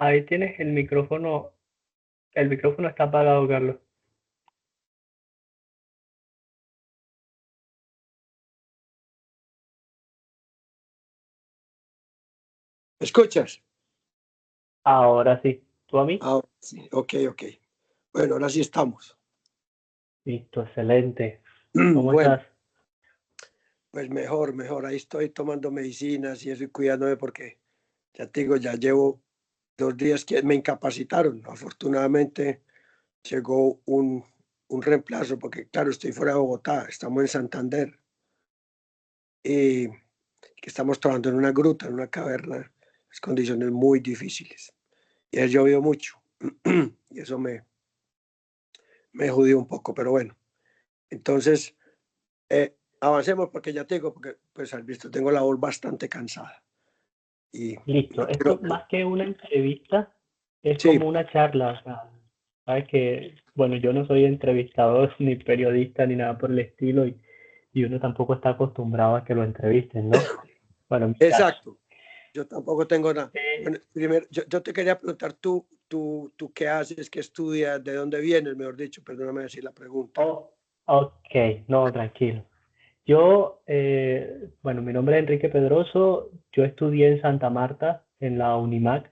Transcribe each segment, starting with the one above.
Ahí tienes el micrófono está apagado, Carlos. ¿Me escuchas? Ahora sí. ¿Tú a mí? Ahora sí, ok, ok. Bueno, ahora sí estamos. Listo, excelente. ¿Cómo Bueno, estás? pues mejor, mejor. Ahí estoy tomando medicinas y eso y cuidándome porque, ya te digo, ya llevo 2 días que me incapacitaron. Afortunadamente llegó un reemplazo porque, claro, estoy fuera de Bogotá, estamos en Santander y que estamos trabajando en una gruta, en una caverna, es condiciones muy difíciles. Y ha llovido mucho y eso me jodió un poco, pero bueno. Entonces, avancemos porque ya te digo, porque pues has visto, tengo la voz bastante cansada y Listo. no quiero, Esto más que una entrevista es sí, como una charla. O sea, sabes que, bueno, yo no soy entrevistador ni periodista ni nada por el estilo y uno tampoco está acostumbrado a que lo entrevisten, ¿no? Bueno, en mi caso. exacto, yo tampoco tengo nada. Eh, Bueno, primero, yo te quería preguntar, tú qué haces, qué estudias, de dónde vienes, mejor dicho, perdóname decir la pregunta. oh, ok, no, tranquilo. Yo, bueno, mi nombre es Enrique Pedroso, yo estudié en Santa Marta, en la Unimac,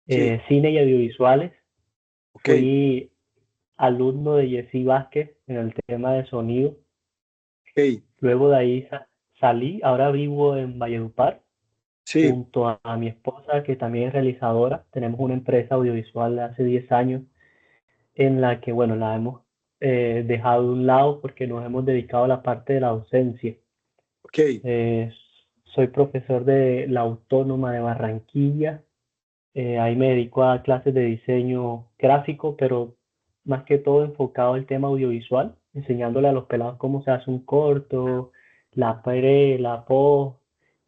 Sí, cine y audiovisuales. ok, Fui alumno de Jessy Vázquez en el tema de sonido. ok, Luego de ahí salí, ahora vivo en Valledupar, sí, junto a mi esposa, que también es realizadora. Tenemos una empresa audiovisual de hace 10 años en la que, bueno, la hemos dejado de un lado porque nos hemos dedicado a la parte de la docencia. ok, Eh, Soy profesor de la Autónoma de Barranquilla. Ahí me dedico a clases de diseño gráfico, pero más que todo enfocado al tema audiovisual, enseñándole a los pelados cómo se hace un corto, la pre, la post.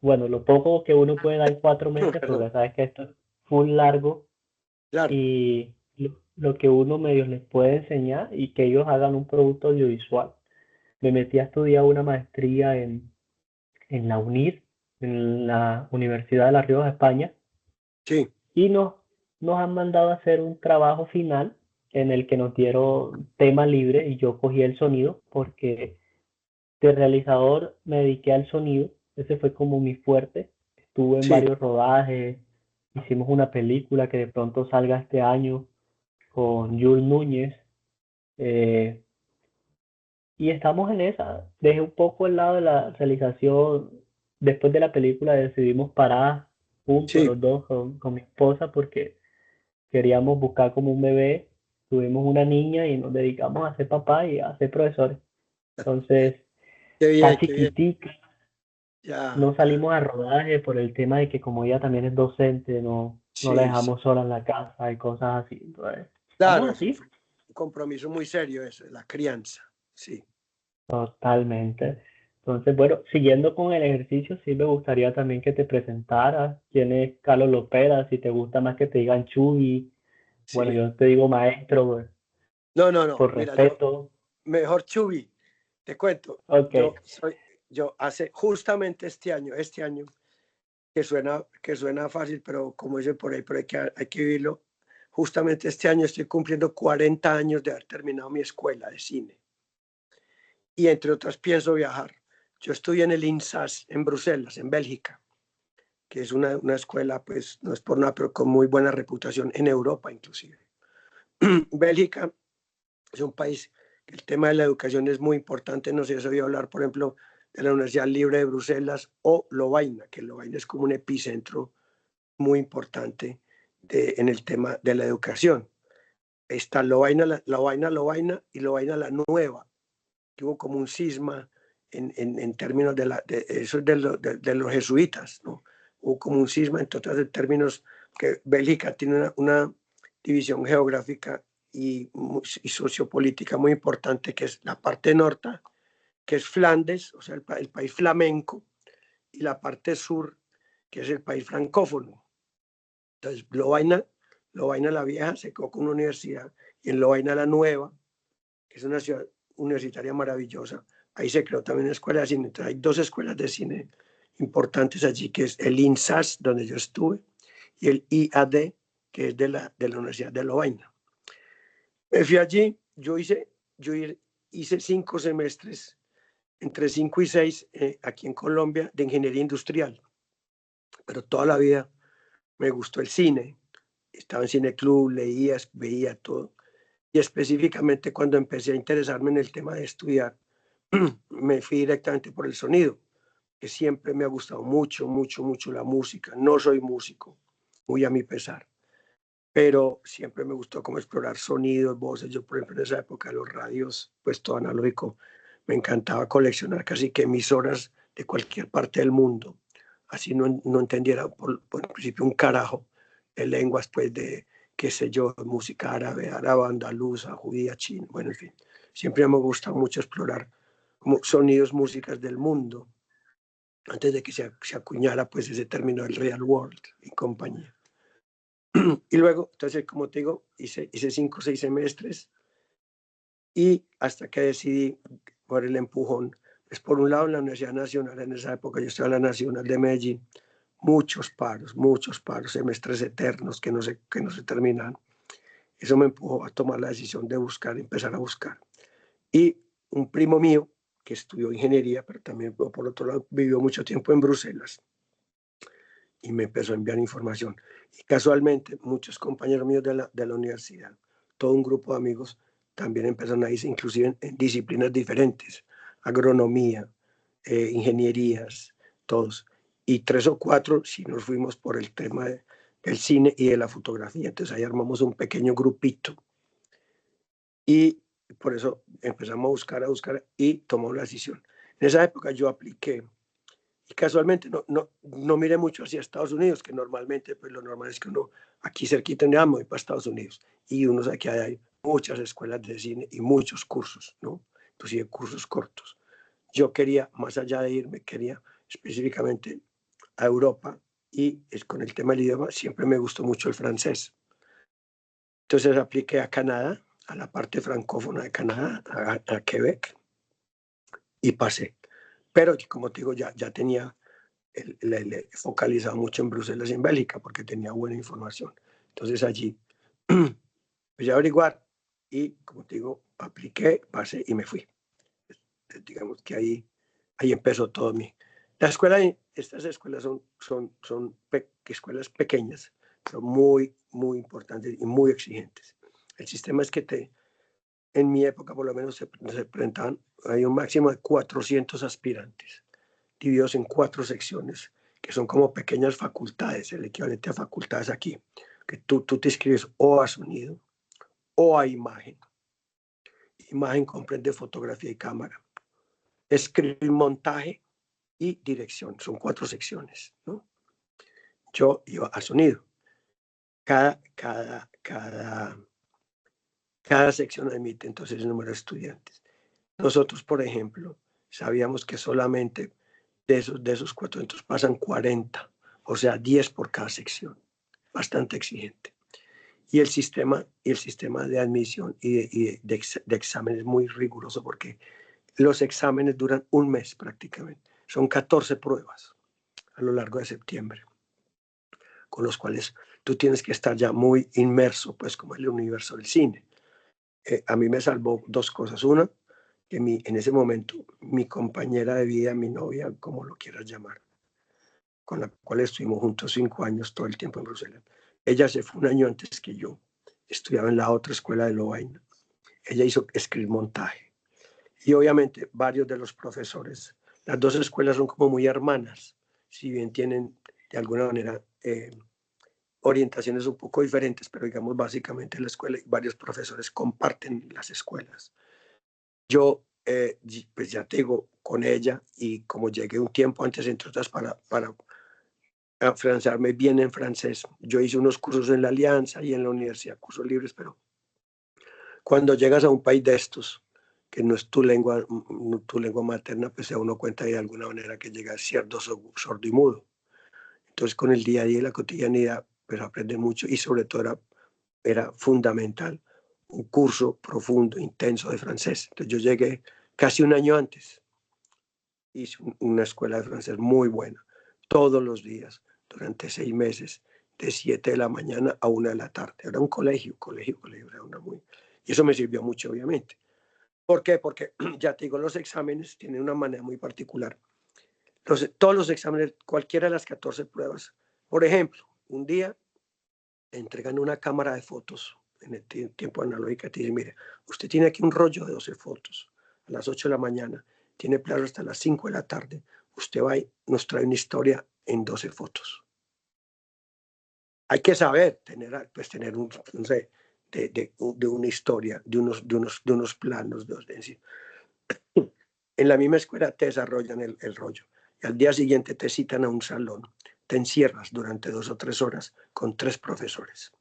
Bueno, lo poco que uno puede dar en 4 meses, porque perdón, sabes que esto es full largo claro, y lo que uno medio les puede enseñar y que ellos hagan un producto audiovisual. Me metí a estudiar una maestría en la UNIR, en la Universidad de La Rioja, España, sí, y nos han mandado a hacer un trabajo final en el que nos dieron tema libre y yo cogí el sonido porque de realizador me dediqué al sonido, ese fue como mi fuerte, estuve en sí, varios rodajes, hicimos una película que de pronto salga este año con Jules Núñez, eh, y estamos en esa. Dejé un poco el lado de la realización. Después de la película decidimos parar juntos sí, los dos con mi esposa porque queríamos buscar como un bebé. Tuvimos una niña y nos dedicamos a ser papá y a ser profesores. Entonces, está qué bien, chiquitica. ya, No ya, salimos a rodaje por el tema de que como ella también es docente, no la sí, sí, dejamos sola en la casa y cosas así. Entonces, claro, estamos es un así. compromiso muy serio eso, la crianza, sí. Totalmente. Entonces, bueno, siguiendo con el ejercicio, sí me gustaría también que te presentaras. ¿Quién es Carlos Lopera? Si te gusta más que te digan Chuy. Bueno, Sí. yo te digo maestro No, no, no. por Mira, yo, respeto. mejor Chubi, te cuento. Ok, Yo hace justamente este año, que suena fácil, pero como dicen por ahí, pero hay que vivirlo. Justamente este año estoy cumpliendo 40 años de haber terminado mi escuela de cine. Y entre otras pienso viajar. Yo estudié en el INSAS en Bruselas, en Bélgica, que es una escuela, pues no es por nada, pero con muy buena reputación en Europa inclusive. Bélgica es un país que el tema de la educación es muy importante. No sé si has oído hablar, por ejemplo, de la Universidad Libre de Bruselas o Lovaina, que Lovaina es como un epicentro muy importante en el tema de la educación. Está Lovaina, Lovaina y Lovaina la Nueva, que hubo como un cisma en términos eso es de los jesuitas, ¿no? Hubo como un cisma, entonces en términos que Bélgica tiene una división geográfica y sociopolítica muy importante, que es la parte norte, que es Flandes, o sea, el país flamenco, y la parte sur, que es el país francófono. Entonces, Lovaina la Vieja se quedó con una universidad, y en Lovaina la Nueva, que es una ciudad universitaria maravillosa, ahí se creó también una escuela de cine. Entonces, hay dos escuelas de cine importantes allí, que es el INSAS, donde yo estuve, y el IAD, que es de la Universidad de Lovaina. Me fui allí, yo hice 5 semestres, entre 5 y 6, aquí en Colombia, de ingeniería industrial, pero toda la vida me gustó el cine, estaba en cineclub, leía, veía todo, y específicamente cuando empecé a interesarme en el tema de estudiar, me fui directamente por el sonido, que siempre me ha gustado mucho, mucho, mucho la música. No soy músico, muy a mi pesar, pero siempre me gustó como explorar sonidos, voces. Yo, por ejemplo, en esa época los radios, pues todo analógico, me encantaba coleccionar casi que emisoras de cualquier parte del mundo. Así no entendiera por principio un carajo de lenguas, pues de, qué sé yo, música árabe, andaluza, judía, china, bueno, en fin. Siempre me gusta mucho explorar como sonidos, músicas del mundo, antes de que se acuñara pues ese término del real world y compañía. Y luego, entonces, como te digo, hice 5 o 6 semestres y hasta que decidí por el empujón, pues por un lado en la Universidad Nacional, en esa época yo estaba en la Nacional de Medellín, muchos paros, semestres eternos que no se terminan. Eso me empujó a tomar la decisión de empezar a buscar. Y un primo mío que estudió ingeniería, pero también por otro lado vivió mucho tiempo en Bruselas, y me empezó a enviar información. Y casualmente muchos compañeros míos de la universidad, todo un grupo de amigos, también empezaron a irse, inclusive en disciplinas diferentes, agronomía, ingenierías, todos. Y 3 o 4 sí nos fuimos por el tema del cine y de la fotografía. Entonces ahí armamos un pequeño grupito. Y por eso empezamos a buscar y tomamos la decisión. En esa época yo apliqué y casualmente no miré mucho hacia Estados Unidos, que normalmente, pues lo normal es que uno aquí cerquita en Amo y para Estados Unidos. Y uno sabe que hay muchas escuelas de cine y muchos cursos, ¿no? Inclusive cursos cortos. Yo quería, más allá de irme, quería específicamente a Europa y con el tema del idioma siempre me gustó mucho el francés. Entonces apliqué a Canadá, a la parte francófona de Canadá, a Quebec, y pasé. Pero como te digo, ya tenía le focalizado mucho en Bruselas y en Bélgica porque tenía buena información. Entonces allí empecé a averiguar y, como te digo, apliqué, pasé y me fui. Entonces, digamos que ahí empezó todo mi... La escuela, estas escuelas son escuelas pequeñas, pero muy, muy importantes y muy exigentes. El sistema es que en mi época por lo menos se presentaban, hay un máximo de 400 aspirantes, divididos en 4 secciones, que son como pequeñas facultades, el equivalente a facultades aquí, que tú te inscribes o a sonido o a imagen. Imagen comprende fotografía y cámara. Escribir, montaje y dirección, son 4 secciones, ¿no? Yo iba a sonido. Cada sección admite entonces el número de estudiantes. Nosotros, por ejemplo, sabíamos que solamente de esos 400 pasan 40, o sea, 10 por cada sección. Bastante exigente. Y el sistema de admisión y de examen es muy riguroso porque los exámenes duran un mes prácticamente. Son 14 pruebas a lo largo de septiembre, con los cuales tú tienes que estar ya muy inmerso, pues como el universo del cine. A mí me salvó 2 cosas. Una, que en ese momento mi compañera de vida, mi novia, como lo quieras llamar, con la cual estuvimos juntos 5 años todo el tiempo en Bruselas. Ella se fue un año antes que yo. Estudiaba en la otra escuela de Lovaina. Ella hizo escribir montaje. Y obviamente varios de los profesores, las 2 escuelas son como muy hermanas, si bien tienen de alguna manera orientaciones un poco diferentes, pero digamos básicamente la escuela y varios profesores comparten las escuelas. Yo, pues ya te digo, con ella, y como llegué un tiempo antes, entre otras, para afianzarme bien en francés, yo hice unos cursos en la Alianza y en la universidad, cursos libres, pero cuando llegas a un país de estos, que no es tu lengua materna, pues se da uno cuenta de alguna manera que llega cierto sordo y mudo. Entonces con el día a día y la cotidianidad, pues aprende mucho y sobre todo era fundamental un curso profundo, intenso de francés. Entonces yo llegué casi un año antes, hice una escuela de francés muy buena, todos los días, durante 6 meses, de 7 de la mañana a 1 de la tarde. Era un colegio, era una muy... Y eso me sirvió mucho, obviamente. ¿Por qué? Porque ya te digo, los exámenes tienen una manera muy particular. Todos los exámenes, cualquiera de las 14 pruebas, por ejemplo, un día te entregan una cámara de fotos en el tiempo analógico, te dicen, mire, usted tiene aquí un rollo de 12 fotos a las 8 de la mañana, tiene plazo hasta las 5 de la tarde, usted va y nos trae una historia en 12 fotos. Hay que saber tener un, no sé, de una historia, de unos planos, es decir, en la misma escuela te desarrollan el rollo y al día siguiente te citan a un salón, te encierras durante 2 o 3 horas con 3 profesores.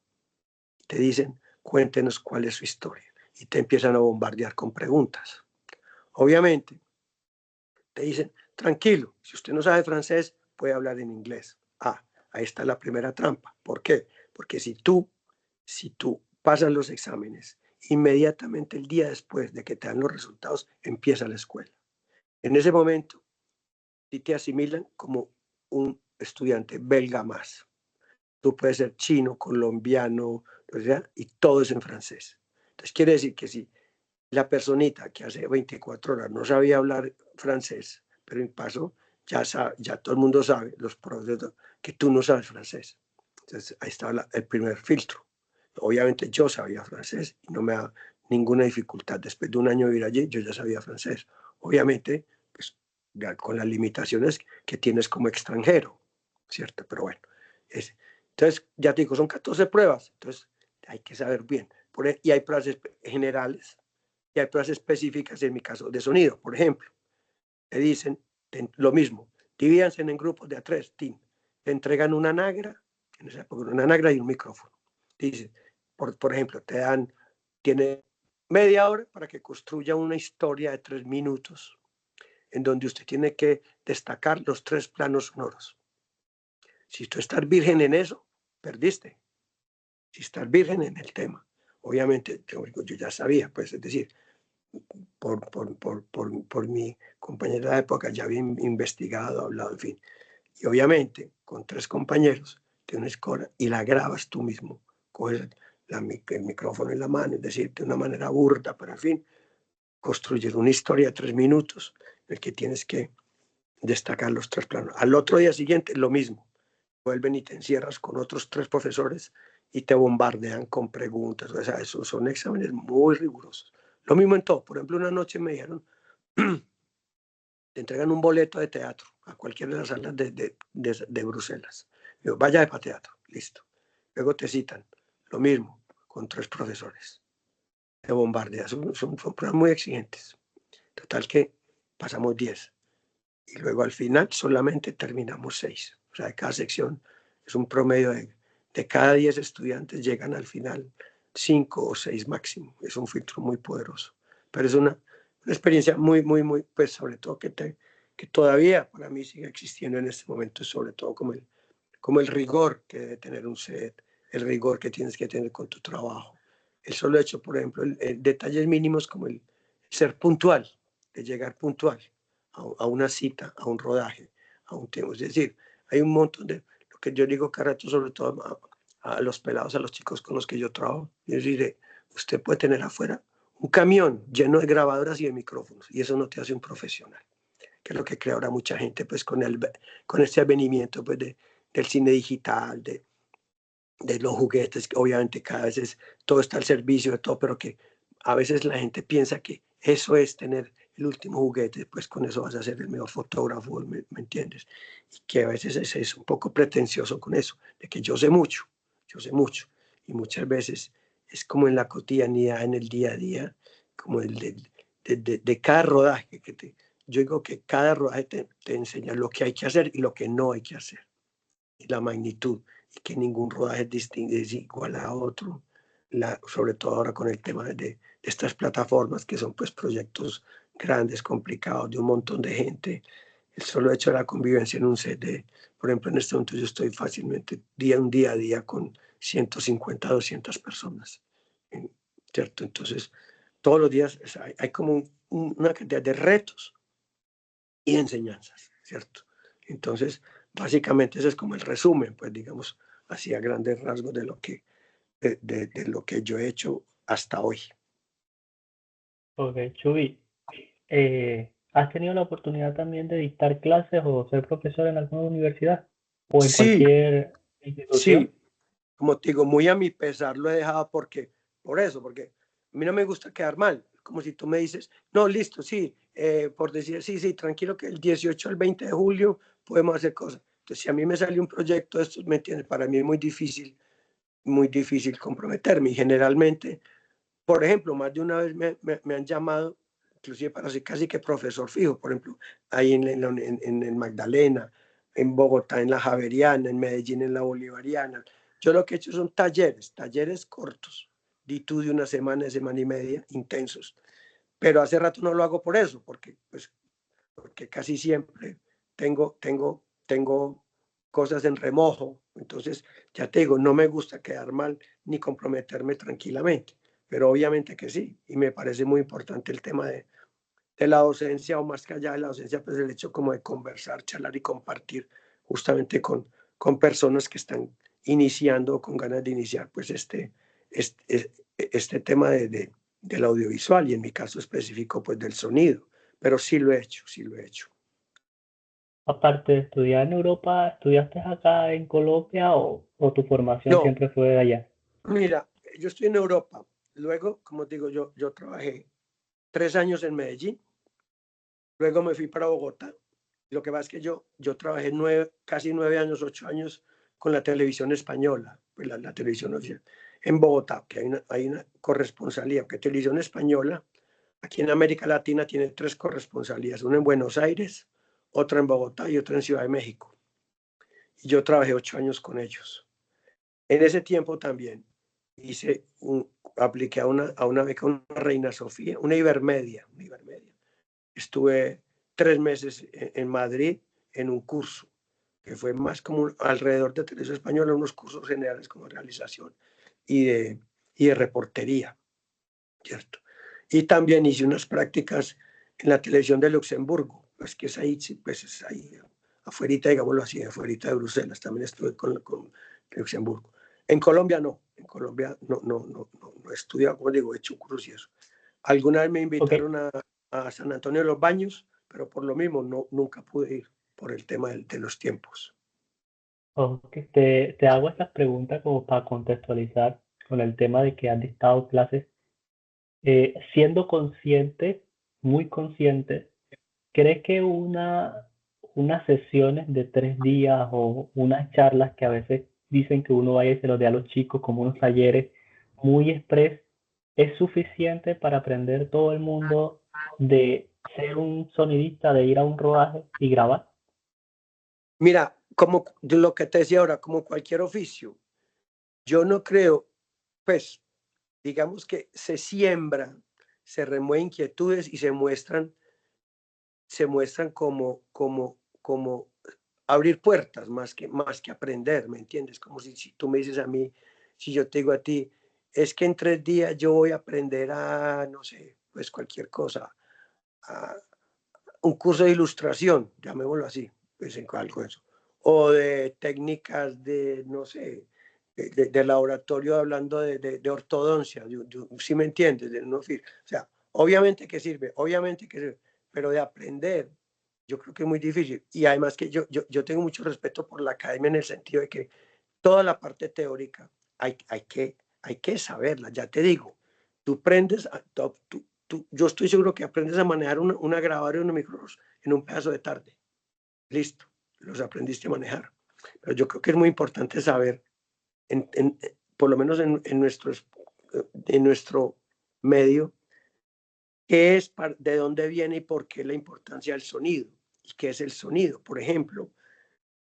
Te dicen, cuéntenos cuál es su historia y te empiezan a bombardear con preguntas. Obviamente, te dicen, tranquilo, si usted no sabe francés, puede hablar en inglés. Ah, ahí está la primera trampa. ¿Por qué? Porque si tú pasas los exámenes, inmediatamente el día después de que te dan los resultados, empieza la escuela. En ese momento, y te asimilan como un estudiante belga más. Tú puedes ser chino, colombiano, ¿verdad? Y todo es en francés. Entonces quiere decir que si la personita que hace 24 horas no sabía hablar francés, pero en paso ya todo el mundo sabe, los profesores, que tú no sabes francés. Entonces ahí estaba el primer filtro. Obviamente yo sabía francés y no me da ninguna dificultad. Después de un año de ir allí, yo ya sabía francés. Obviamente, pues ya con las limitaciones que tienes como extranjero, ¿cierto? Pero bueno, entonces ya te digo, son 14 pruebas, entonces hay que saber bien. Y hay pruebas generales y hay pruebas específicas, en mi caso, de sonido. Por ejemplo, te dicen lo mismo, divídanse en grupos de a 3, te entregan una nagra, en esa época, una nagra y un micrófono. Dice, por ejemplo, tiene media hora para que construya una historia de 3 minutos, en donde usted tiene que destacar los 3 planos sonoros. Si tú estás virgen en eso, perdiste. Si estás virgen en el tema, obviamente yo ya sabía, pues es decir, por mi compañera de época ya había investigado, hablado, en fin. Y obviamente con 3 compañeros de una escuela y la grabas tú mismo, coges el micrófono en la mano, es decir, de una manera burda, pero en fin, construir una historia de 3 minutos en el que tienes que destacar los 3 planos. Al otro día siguiente, lo mismo. Vuelven y te encierras con otros 3 profesores y te bombardean con preguntas. O sea, esos son exámenes muy rigurosos. Lo mismo en todo. Por ejemplo, una noche me dijeron, te entregan un boleto de teatro a cualquiera de las salas de Bruselas. Digo, vaya para teatro, listo. Luego te citan, lo mismo, con 3 profesores. Te bombardean, son pruebas muy exigentes. Total que pasamos 10. Y luego al final solamente terminamos 6. O sea, de cada sección es un promedio de cada 10 estudiantes llegan al final 5 o 6 máximo. Es un filtro muy poderoso. Pero es una experiencia muy, muy, muy, pues sobre todo que todavía para mí sigue existiendo en este momento, sobre todo como el rigor que debe tener un set, el rigor que tienes que tener con tu trabajo. El solo hecho, por ejemplo, el detalles mínimos como el ser puntual, de llegar puntual a una cita, a un rodaje, a un tema. Es decir, hay un montón de, lo que yo digo cada rato, sobre todo a los pelados, a los chicos con los que yo trabajo, y es decir, usted puede tener afuera un camión lleno de grabadoras y de micrófonos, y eso no te hace un profesional, que es lo que crea ahora mucha gente, pues con este advenimiento pues, del cine digital, de los juguetes, que obviamente cada vez todo está al servicio de todo, pero que a veces la gente piensa que eso es tener el último juguete, pues con eso vas a ser el mejor fotógrafo, ¿me entiendes? Y que a veces es un poco pretencioso con eso, de que yo sé mucho, y muchas veces es como en la cotidianidad, en el día a día, como de cada rodaje, yo digo que cada rodaje te enseña lo que hay que hacer y lo que no hay que hacer, y la magnitud, y que ningún rodaje es igual a otro, sobre todo ahora con el tema de estas plataformas que son pues proyectos grandes, complicados, de un montón de gente. El solo hecho de la convivencia en un set por ejemplo, en este momento yo estoy fácilmente un día a día con 150, 200 personas, ¿cierto? Entonces, todos los días hay como una cantidad de retos y enseñanzas, ¿cierto? Entonces, básicamente ese es como el resumen, pues digamos, así a grandes rasgos de lo que yo he hecho hasta hoy. Ok, Chuy, ¿has tenido la oportunidad también de dictar clases o ser profesor en alguna universidad o en Sí, cualquier institución? sí, como te digo, muy a mi pesar lo he dejado porque a mí no me gusta quedar mal, como si tú me dices, no, listo, sí, por decir, sí, sí, tranquilo que el 18 al 20 de julio podemos hacer cosas. Entonces, si a mí me sale un proyecto de estos, ¿me entiendes? Para mí es muy difícil comprometerme y generalmente, por ejemplo, más de una vez me han llamado, inclusive para ser casi que profesor fijo, por ejemplo, ahí en el Magdalena, en Bogotá, en la Javeriana, en Medellín, en la Bolivariana. Yo lo que he hecho son talleres cortos, di tú de una semana y media, intensos. Pero hace rato no lo hago por eso, porque casi siempre tengo cosas en remojo. Entonces, ya te digo, no me gusta quedar mal ni comprometerme tranquilamente, pero obviamente que sí. Y me parece muy importante el tema de la docencia o más que allá de la docencia, pues el hecho como de conversar, charlar y compartir justamente con personas que están iniciando o con ganas de iniciar pues este tema del audiovisual y en mi caso específico pues del sonido. Pero sí lo he hecho, sí lo he hecho. Aparte de estudiar en Europa, ¿estudiaste acá en Colombia o tu formación No, siempre fue de allá? mira, yo estoy en Europa. Luego, como digo, yo trabajé 3 años en Medellín. Luego me fui para Bogotá. Lo que pasa es que yo trabajé casi 9 años, 8 años con la televisión española, pues la televisión oficial, en Bogotá, que hay una corresponsalía, porque televisión española, aquí en América Latina tiene 3 corresponsalías, una en Buenos Aires, otra en Bogotá y otra en Ciudad de México. Y yo trabajé 8 años con ellos. En ese tiempo también apliqué a una beca, una Reina Sofía, una Ibermedia. Estuve 3 meses en Madrid en un curso, que fue más como alrededor de televisión española, unos cursos generales como realización y de reportería, ¿cierto? Y también hice unas prácticas en la televisión de Luxemburgo, pues que es ahí, sí, pues es ahí, afuerita, digámoslo así, afuerita de Bruselas, también estuve con Luxemburgo. En Colombia no he estudiado, como digo, he hecho cursos y eso. Alguna vez me Ok, invitaron a San Antonio de los Baños, pero por lo mismo nunca pude ir por el tema de los tiempos. ok, te hago estas preguntas como para contextualizar con el tema de que has dictado clases. Siendo consciente, muy consciente, ¿cree que unas sesiones de 3 días o unas charlas que a veces dicen que uno vaya y se los dé a los chicos como unos talleres muy express es suficiente para aprender todo el mundo de ser un sonidista, de ir a un rodaje y grabar? Mira, como de lo que te decía ahora, como cualquier oficio, yo no creo, pues, digamos que se siembra, se remueven inquietudes y se muestran como abrir puertas más que aprender, ¿me entiendes? Como si tú me dices a mí, si yo te digo a ti, es que en 3 días yo voy a aprender a, no sé, pues cualquier cosa, a un curso de ilustración, llamémoslo así, pues en algo de eso, o de técnicas de, no sé, de laboratorio hablando de ortodoncia, ¿sí me entiendes? O sea, obviamente que sirve, pero de aprender, yo creo que es muy difícil. Y además que yo tengo mucho respeto por la academia en el sentido de que toda la parte teórica hay que saberla, ya te digo, tú aprendes, yo estoy seguro que aprendes a manejar una grabadora y unos micrófonos en un pedazo de tarde, listo, los aprendiste a manejar. Pero yo creo que es muy importante saber, por lo menos en nuestro medio, de dónde viene y por qué la importancia del sonido. ¿Y qué es el sonido? Por ejemplo,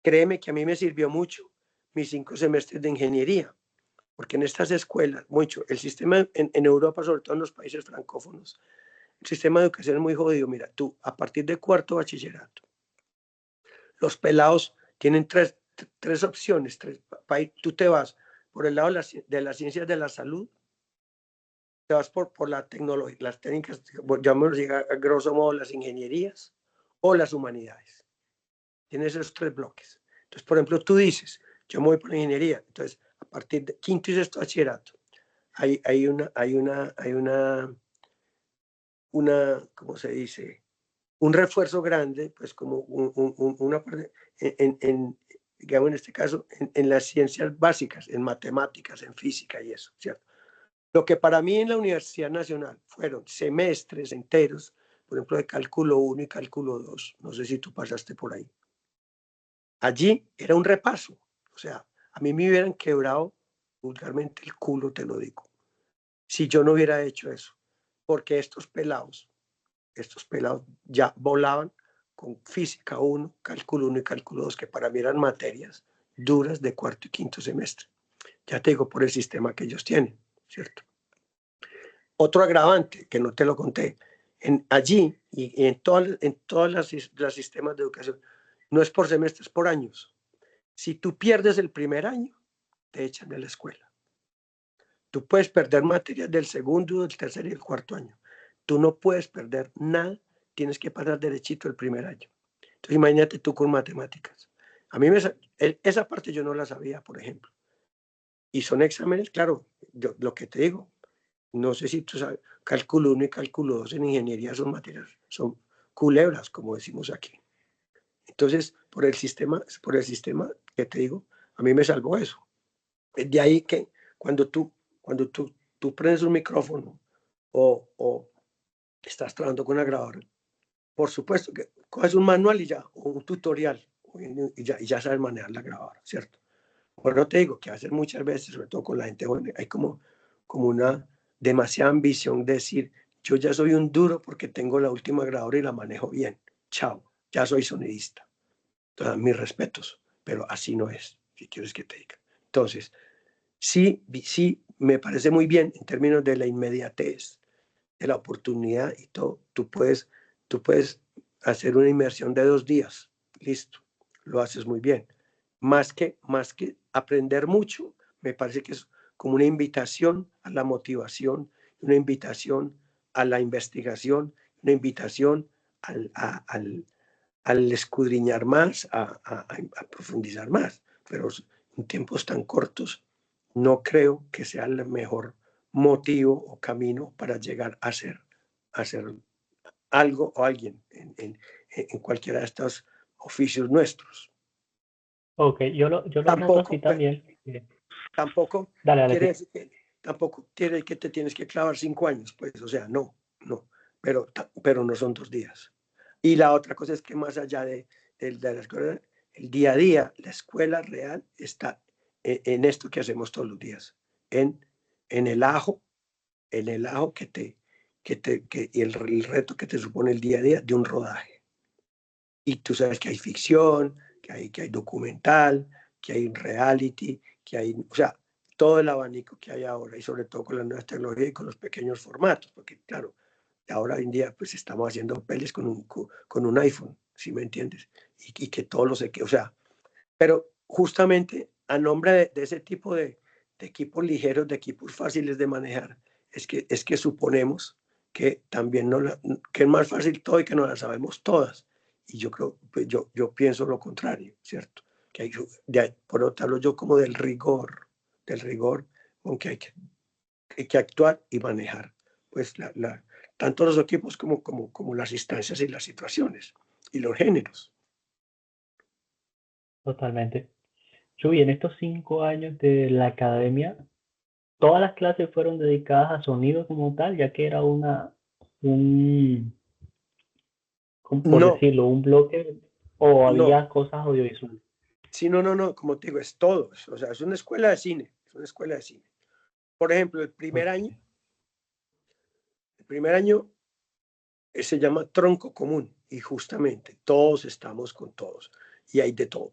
créeme que a mí me sirvió mucho mis 5 semestres de ingeniería, porque en estas escuelas, mucho, el sistema en Europa, sobre todo en los países francófonos, el sistema de educación es muy jodido. Mira, tú, a partir de cuarto bachillerato, los pelados tienen tres opciones. Tú te vas por el lado de las ciencias de la salud, te vas por la tecnología, las técnicas, llamémoslo a grosso modo, las ingenierías o las humanidades. Tienes esos tres bloques. Entonces, por ejemplo, tú dices, yo me voy por ingeniería. Entonces, a partir de quinto y sexto bachillerato, hay una, ¿cómo se dice? Un refuerzo grande, pues como una parte, digamos en este caso, en las ciencias básicas, en matemáticas, en física y eso, ¿cierto? Lo que para mí en la Universidad Nacional fueron semestres enteros, por ejemplo, de cálculo 1 y cálculo 2, no sé si tú pasaste por ahí. Allí era un repaso, o sea, a mí me hubieran quebrado vulgarmente el culo, te lo digo, si yo no hubiera hecho eso, porque estos pelados ya volaban con física 1, cálculo 1 y cálculo 2, que para mí eran materias duras de cuarto y quinto semestre. Ya te digo, por el sistema que ellos tienen, ¿cierto? Otro agravante, que no te lo conté, allí y en todos los sistemas de educación, no es por semestres, es por años. Si tú pierdes el primer año, te echan de la escuela. Tú puedes perder materias del segundo, del tercer y el cuarto año. Tú no puedes perder nada, tienes que pasar derechito el primer año. Entonces imagínate tú con matemáticas. A mí esa parte yo no la sabía, por ejemplo. Y son exámenes, claro, lo que te digo, no sé si tú sabes, cálculo 1 y cálculo 2 en ingeniería son materias, son culebras, como decimos aquí. Entonces, por el sistema que te digo, a mí me salvó eso. De ahí que cuando tú prendes un micrófono o estás trabajando con una grabadora, por supuesto que coges un manual y ya, o un tutorial, y ya sabes manejar la grabadora, ¿cierto? Bueno, te digo que hacer muchas veces, sobre todo con la gente joven, hay como una demasiada ambición de decir, yo ya soy un duro porque tengo la última grabadora y la manejo bien. Chao, ya soy sonidista. Entonces, mis respetos, pero así no es, si quieres que te diga. Entonces, sí, me parece muy bien en términos de la inmediatez, de la oportunidad y todo. Tú puedes hacer una inmersión de 2 días, listo, lo haces muy bien. Más que aprender mucho, me parece que es como una invitación a la motivación, una invitación a la investigación, una invitación al escudriñar más, a profundizar más. Pero en tiempos tan cortos, no creo que sea el mejor motivo o camino para llegar a ser algo o alguien en cualquiera de estos oficios nuestros. Ok, yo lo noto así Tampoco, también. tampoco Dale, dale, quiere sí. decir que, tampoco quiere decir que te tienes que clavar 5 años, pues, o sea, no, pero no son 2 días. Y la otra cosa es que más allá de la escuela, el día a día, la escuela real está en esto que hacemos todos los días, en, en el ajo, en el ajo y el reto que te supone el día a día de un rodaje. Y tú sabes que hay ficción, que hay documental, que hay reality, o sea, todo el abanico que hay ahora y sobre todo con las nuevas tecnologías y con los pequeños formatos, porque claro, ahora en día pues estamos haciendo pelis con un iPhone, ¿sí me entiendes? Y que todos los, o sea, pero justamente a nombre de ese tipo de equipos ligeros, de equipos fáciles de manejar, es que suponemos que también que es más fácil todo y que no las sabemos todas. Y yo creo, pues yo pienso lo contrario, ¿cierto? Que por otro hablo yo como del rigor con que hay que actuar y manejar, pues tanto los equipos como las instancias y las situaciones y los géneros. Totalmente. Chuy, en estos 5 años de la academia, todas las clases fueron dedicadas a sonido como tal, ya que era por No, decirlo, un bloque, o no, había cosas audiovisuales. sí, no, como te digo, es todo, o sea, es una escuela de cine, es una escuela de cine. Por ejemplo, Ok. el primer año se llama tronco común y justamente todos estamos con todos y hay de todo.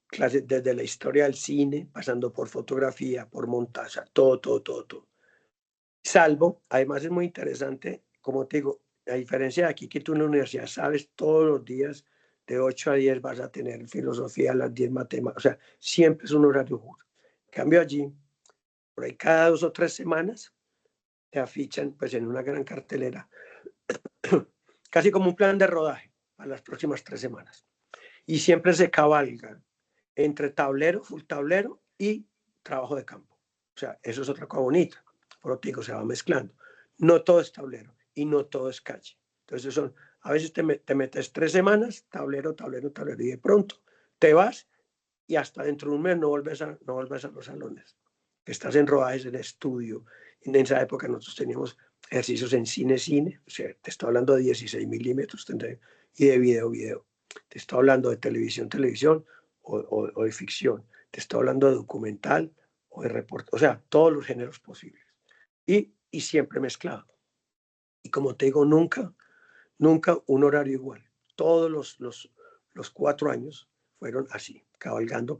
Clases desde la historia del cine, pasando por fotografía, por montaje, todo, todo, todo, todo. Salvo, además es muy interesante, como te digo, a diferencia de aquí que tú en la universidad sabes todos los días de 8 a 10 vas a tener filosofía, a las 10 matemáticas, o sea, siempre es un horario justo. En cambio allí, por ahí cada 2 o 3 semanas te afichan pues en una gran cartelera, casi como un plan de rodaje para las próximas 3 semanas. Y siempre se cabalgan entre tablero, full tablero y trabajo de campo. O sea, eso es otra cosa bonita. Por lo que digo, se va mezclando. No todo es tablero y no todo es calle. Entonces a veces te metes 3 semanas, tablero, tablero, tablero, y de pronto te vas y hasta dentro de un mes no vuelves a los salones. Estás en rodajes en estudio. En esa época nosotros teníamos ejercicios en cine, o sea, te estoy hablando de 16 milímetros y de video. Te estoy hablando de televisión o de ficción. Te estoy hablando de documental o de reporte, o sea, todos los géneros posibles. Y siempre mezclado. Y como te digo, nunca un horario igual. Todos los 4 años fueron así, cabalgando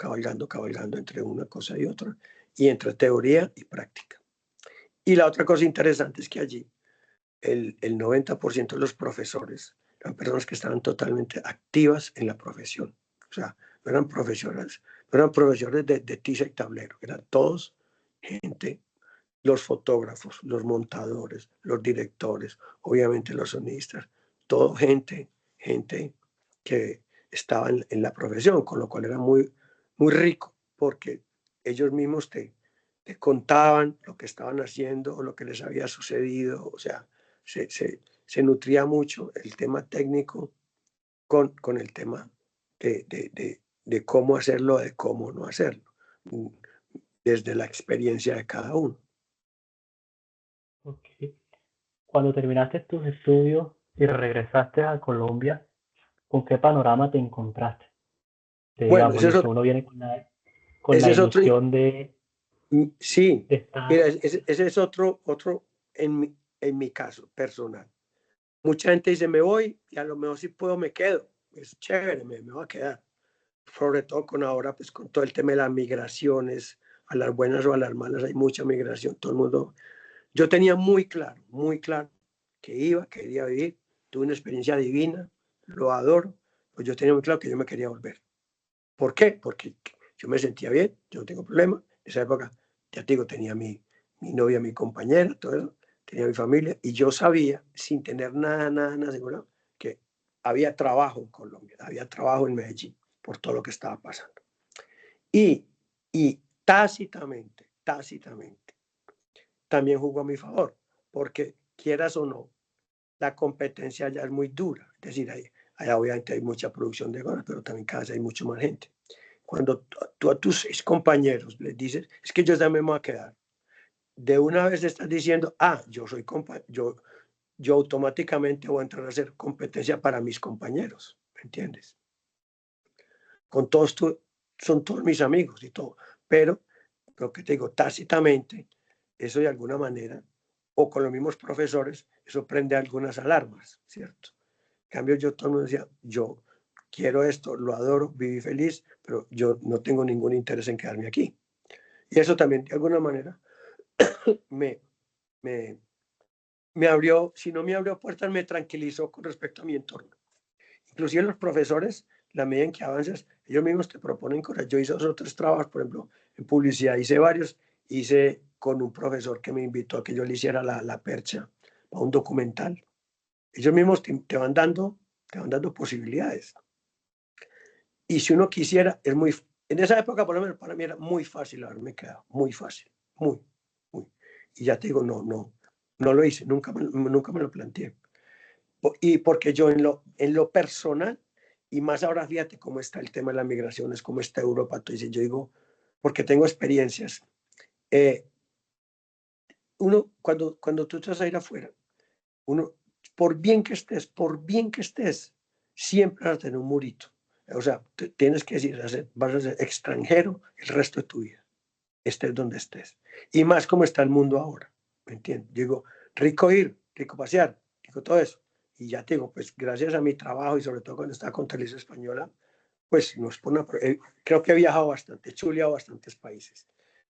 entre una cosa y otra, y entre teoría y práctica. Y la otra cosa interesante es que allí el 90% de los profesores eran personas que estaban totalmente activas en la profesión. O sea, no eran profesores de tiza y tablero, eran todos gente, los fotógrafos, los montadores, los directores, obviamente los sonistas, todo gente que estaba en la profesión, con lo cual era muy, muy rico, porque ellos mismos te contaban lo que estaban haciendo o lo que les había sucedido, o sea, se nutría mucho el tema técnico con el tema de cómo hacerlo, de cómo no hacerlo, desde la experiencia de cada uno. Ok. Cuando terminaste tus estudios y regresaste a Colombia, ¿con qué panorama te encontraste? Que Bueno, digamos, listo, uno viene con la ese es otro, ilusión sí, de estar. mira, ese es otro en mi caso personal. Mucha gente dice, me voy y a lo mejor si puedo me quedo. Es chévere, me voy a quedar. Sobre todo con ahora, pues con todo el tema de las migraciones, a las buenas o a las malas, hay mucha migración, todo el mundo. Yo tenía muy claro que quería vivir, tuve una experiencia divina, lo adoro, pues yo tenía muy claro que yo me quería volver. ¿Por qué? Porque yo me sentía bien, yo no tengo problema. En esa época, ya te digo, tenía mi novia, mi compañera, todo eso, tenía mi familia, y yo sabía, sin tener nada asegurado, que había trabajo en Colombia, había trabajo en Medellín, por todo lo que estaba pasando. Y, y tácitamente, también jugó a mi favor, porque quieras o no, la competencia ya es muy dura. Es decir, allá obviamente hay mucha producción de gorras, pero también cada vez hay mucho más gente. Cuando tú a tus 6 compañeros les dices, es que yo también me voy a quedar, de una vez estás diciendo, yo automáticamente voy a entrar a hacer competencia para mis compañeros, ¿me entiendes? Con todos son todos mis amigos y todo, pero lo que te digo, tácitamente, eso de alguna manera, o con los mismos profesores, eso prende algunas alarmas, ¿cierto? En cambio, yo todo el mundo decía, yo quiero esto, lo adoro, viví feliz, pero yo no tengo ningún interés en quedarme aquí. Y eso también, de alguna manera, me, me, me abrió, si no me abrió puertas, me tranquilizó con respecto a mi entorno. Inclusive los profesores, la medida en que avanzas, ellos mismos te proponen cosas. Yo hice otros trabajos, por ejemplo, en publicidad hice varios, hice con un profesor que me invitó a que yo le hiciera la percha a un documental. Ellos mismos te van dando posibilidades. Y si uno quisiera, en esa época por lo menos para mí era muy fácil haberme quedado, muy fácil, muy. Y ya te digo, no lo hice, nunca me lo planteé. Y porque yo en lo personal, y más ahora fíjate cómo está el tema de las migraciones, cómo está Europa, entonces yo digo, porque tengo experiencias, cuando tú estás a ir afuera, uno, por bien que estés, siempre vas a tener un murito. O sea, tienes que decir, vas a ser extranjero el resto de tu vida, estés donde estés. Y más como está el mundo ahora, ¿me entiendes? Digo, rico ir, rico pasear, rico todo eso. Y ya te digo, pues gracias a mi trabajo y sobre todo cuando estaba con Televisión Española, pues nos pone creo que he viajado bastante, he chuleado bastantes países.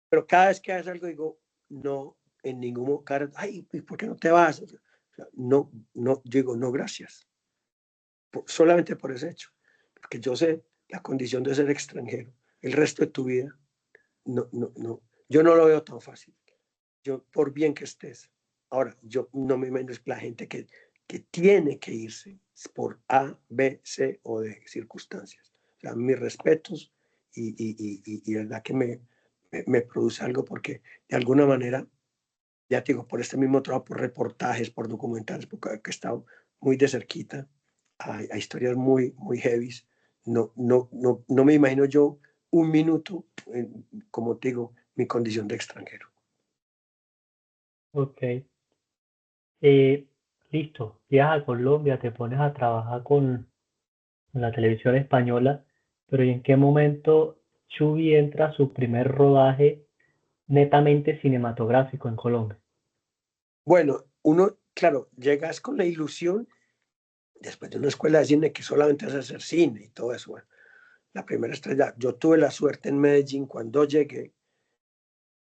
Pero cada vez que haces algo digo, no, en ningún caso, ay, ¿por qué no te vas? O sea, digo, no, gracias. Solamente por ese hecho. Porque yo sé la condición de ser extranjero. El resto de tu vida, no. Yo no lo veo tan fácil. Yo, por bien que estés. Ahora, yo no me imagino la gente que tiene que irse por A, B, C o D circunstancias. O sea, mis respetos y verdad que me produce algo porque de alguna manera, ya te digo, por este mismo trabajo, por reportajes, por documentales, porque he estado muy de cerquita a historias muy, muy heavies. No me imagino yo un minuto, como te digo, mi condición de extranjero. Ok. Listo, llegas a Colombia, te pones a trabajar con la televisión española, pero ¿y en qué momento Chuy entra a su primer rodaje netamente cinematográfico en Colombia? Bueno, uno, claro, llegas con la ilusión, después de una escuela de cine, que solamente es hacer cine y todo eso. Bueno, la primera estrella, yo tuve la suerte en Medellín cuando llegué,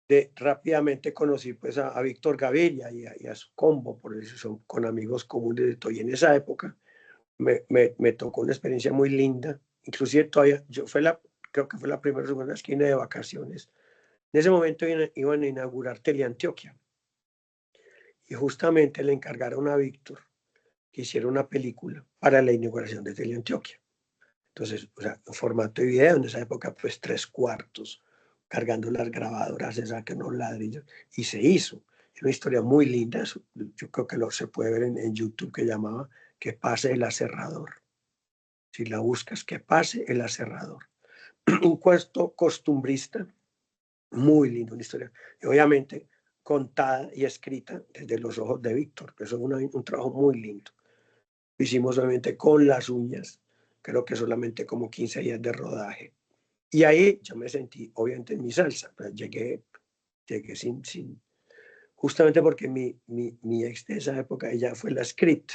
de rápidamente conocí pues a Víctor Gaviria y a su combo, por eso son con amigos comunes de todo. Y en esa época me tocó una experiencia muy linda. Inclusive todavía, creo que fue la primera o segunda esquina de vacaciones. En ese momento iban a inaugurar Teleantioquia y justamente le encargaron a Víctor que hiciera una película para la inauguración de Teleantioquia. Entonces, o sea, en formato de video, en esa época, pues 3/4, cargando las grabadoras, se sacan los ladrillos, y se hizo. Es una historia muy linda, yo creo que se puede ver en YouTube, que llamaba Que pase el aserrador. Si la buscas, Que pase el aserrador. Un cuento costumbrista, muy lindo, una historia, y obviamente contada y escrita desde los ojos de Víctor, que eso es un trabajo muy lindo. Lo hicimos obviamente con las uñas, creo que solamente como 15 días de rodaje. Y ahí yo me sentí obviamente en mi salsa, pues llegué justamente porque mi ex de esa época, ella fue la script.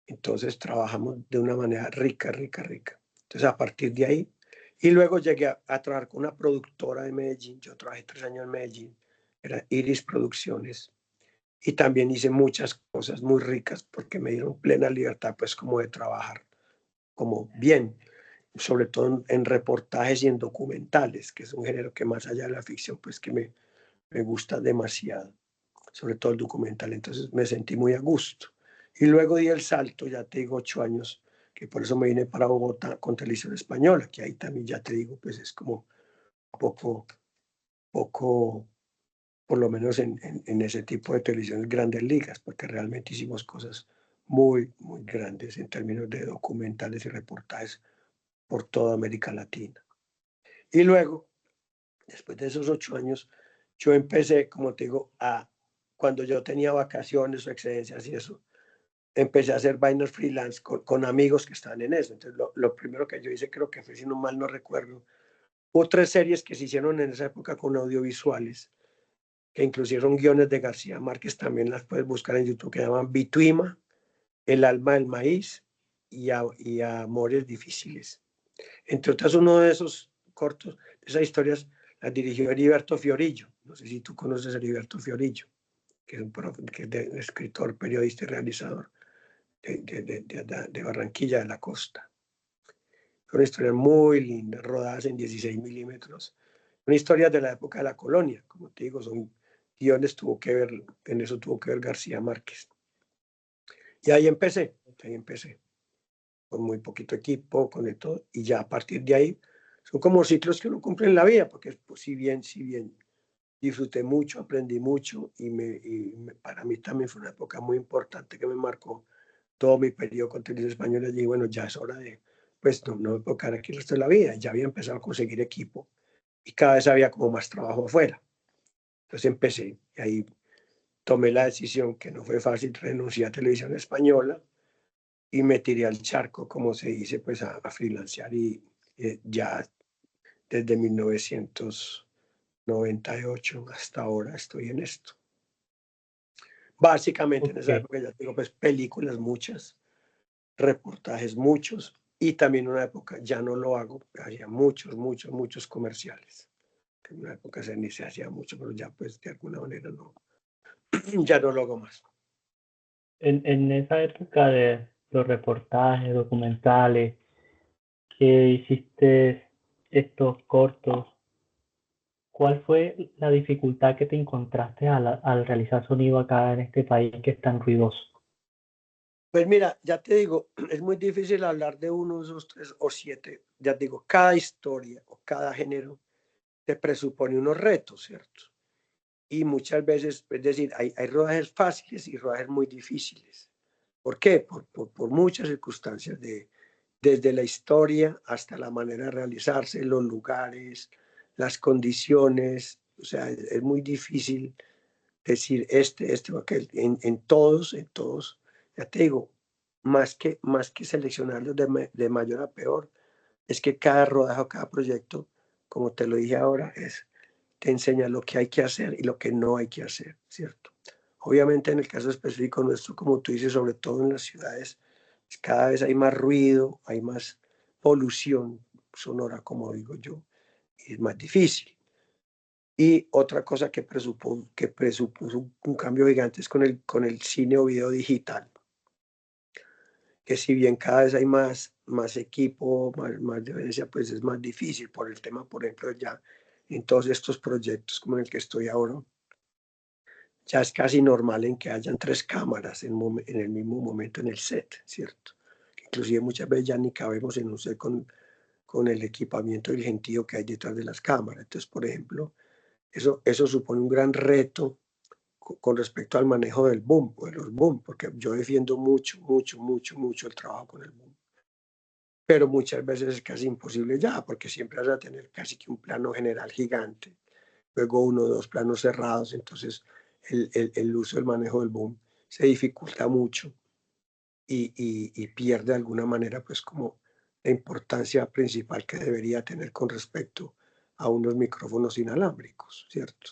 Entonces trabajamos de una manera rica, rica, rica. Entonces a partir de ahí, y luego llegué a trabajar con una productora de Medellín, yo trabajé 3 años en Medellín, era Iris Producciones, y también hice muchas cosas muy ricas porque me dieron plena libertad pues como de trabajar como bien, sobre todo en reportajes y en documentales, que es un género que más allá de la ficción pues que me gusta demasiado, sobre todo el documental. Entonces me sentí muy a gusto. Y luego di el salto, ya te digo, 8 años, que por eso me vine para Bogotá con Televisión Española, que ahí también ya te digo, pues es como poco, poco, por lo menos en ese tipo de televisiones grandes ligas, porque realmente hicimos cosas muy, muy grandes en términos de documentales y reportajes por toda América Latina. Y luego, después de esos 8 años, yo empecé, como te digo, cuando yo tenía vacaciones o excedencias y eso, empecé a hacer vainas freelance con amigos que estaban en eso. Entonces, lo primero que yo hice, creo que fue, si no mal no recuerdo, hubo 3 series que se hicieron en esa época con audiovisuales, que inclusive son guiones de García Márquez, también las puedes buscar en YouTube, que llaman Bituima, El alma del maíz y Amores difíciles. Entre otras, uno de esos cortos, de esas historias, las dirigió Heriberto Fiorillo. No sé si tú conoces a Heriberto Fiorillo, que es que es escritor, periodista y realizador de Barranquilla de la Costa. Son historias muy lindas, rodadas en 16 milímetros. Son historias de la época de la colonia, como te digo, son guiones, en eso tuvo que ver García Márquez. Y ahí empecé, con muy poquito equipo, con de todo, y ya a partir de ahí son como ciclos que uno cumple en la vida, porque pues, si bien disfruté mucho, aprendí mucho para mí también fue una época muy importante que me marcó todo mi periodo con televisión española. Y bueno, ya es hora de, pues no me puedo quedar aquí el resto de la vida. Ya había empezado a conseguir equipo y cada vez había como más trabajo afuera. Entonces empecé y ahí tomé la decisión, que no fue fácil, renuncié a televisión española y me tiré al charco, como se dice, pues a freelancear y ya desde 1998 hasta ahora estoy en esto. Básicamente en Ok, esa época ya tengo pues películas muchas, reportajes muchos y también en una época ya no lo hago, hacía muchos, muchos, muchos comerciales. En una época se hacía mucho, pero ya pues de alguna manera no, ya no lo hago más. en esa época de los reportajes, documentales, que hiciste estos cortos, ¿cuál fue la dificultad que te encontraste al realizar sonido acá en este país que es tan ruidoso? Pues mira, ya te digo, es muy difícil hablar de uno, dos, tres o siete. Ya te digo, cada historia o cada género te presupone unos retos, ¿cierto? Y muchas veces, es decir, hay rodajes fáciles y rodajes muy difíciles. ¿Por qué? Por muchas circunstancias, desde la historia hasta la manera de realizarse, los lugares, las condiciones. O sea, es muy difícil decir este o aquel. En todos, ya te digo, más que seleccionarlos de mayor a peor, es que cada rodaje o cada proyecto, como te lo dije ahora, te enseña lo que hay que hacer y lo que no hay que hacer, ¿cierto? Obviamente en el caso específico nuestro, como tú dices, sobre todo en las ciudades, cada vez hay más ruido, hay más polución sonora, como digo yo, y es más difícil. Y otra cosa que presupuso un cambio gigante es con el cine o video digital, que si bien cada vez hay más equipo, más diferencia, pues es más difícil por el tema, por ejemplo, ya en todos estos proyectos como en el que estoy ahora, ya es casi normal en que hayan tres cámaras en el mismo momento en el set, ¿cierto? Inclusive muchas veces ya ni cabemos en un set con el equipamiento y el gentío que hay detrás de las cámaras. Entonces, por ejemplo, eso supone un gran reto con respecto al manejo del boom, o de los boom, porque yo defiendo mucho el trabajo con el boom. Pero muchas veces es casi imposible ya, porque siempre vas a tener casi que un plano general gigante, luego uno o dos planos cerrados, entonces el uso, el manejo del boom se dificulta mucho y pierde de alguna manera pues como la importancia principal que debería tener con respecto a unos micrófonos inalámbricos, ¿cierto?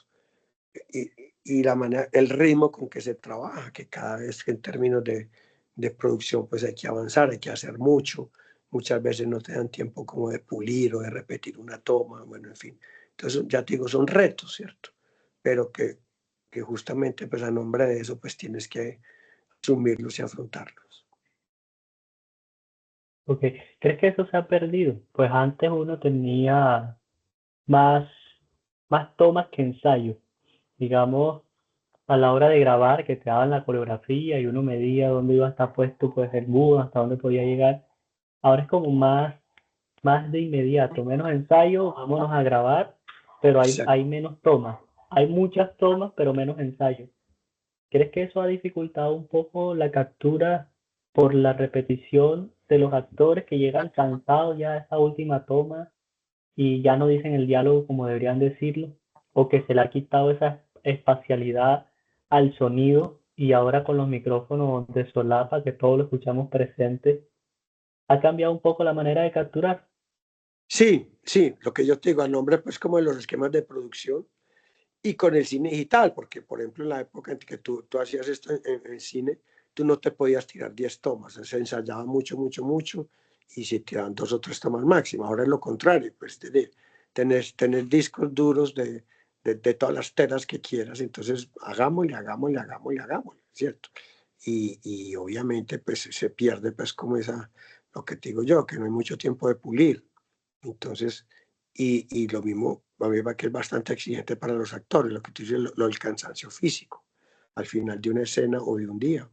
Y, y la manera, el ritmo con que se trabaja, que cada vez que en términos de producción pues hay que avanzar, hay que hacer mucho, muchas veces no te dan tiempo como de pulir o de repetir una toma, bueno, en fin. Entonces, ya te digo, son retos, ¿cierto? Pero que justamente pues a nombre de eso pues tienes que asumirlos y afrontarlos. Ok, ¿crees que eso se ha perdido? Pues antes uno tenía más, más tomas que ensayos. Digamos, a la hora de grabar, que te daban la coreografía y uno medía dónde iba a estar puesto pues el búho, hasta dónde podía llegar. Ahora es como más de inmediato, menos ensayo, vámonos a grabar, pero hay Exacto. menos tomas. Hay muchas tomas, pero menos ensayos. ¿Crees que eso ha dificultado un poco la captura por la repetición de los actores que llegan cansados ya a esa última toma y ya no dicen el diálogo como deberían decirlo? ¿O que se le ha quitado esa espacialidad al sonido y ahora con los micrófonos de solapa que todos lo escuchamos presente, ha cambiado un poco la manera de capturar? Sí, sí, lo que yo te digo, a nombre pues como de los esquemas de producción y con el cine digital, porque por ejemplo en la época en que tú hacías esto en cine, tú no te podías tirar 10 tomas, se ensayaba mucho y se tiraban dos o tres tomas máximas. Ahora es lo contrario, pues tener discos duros de todas las telas que quieras, entonces hagámosle, ¿cierto? Y obviamente pues se pierde pues como esa, lo que te digo yo, que no hay mucho tiempo de pulir. Entonces, y lo mismo, a mí me va que es bastante exigente para los actores, lo que tú dices, lo del cansancio físico, al final de una escena o de un día.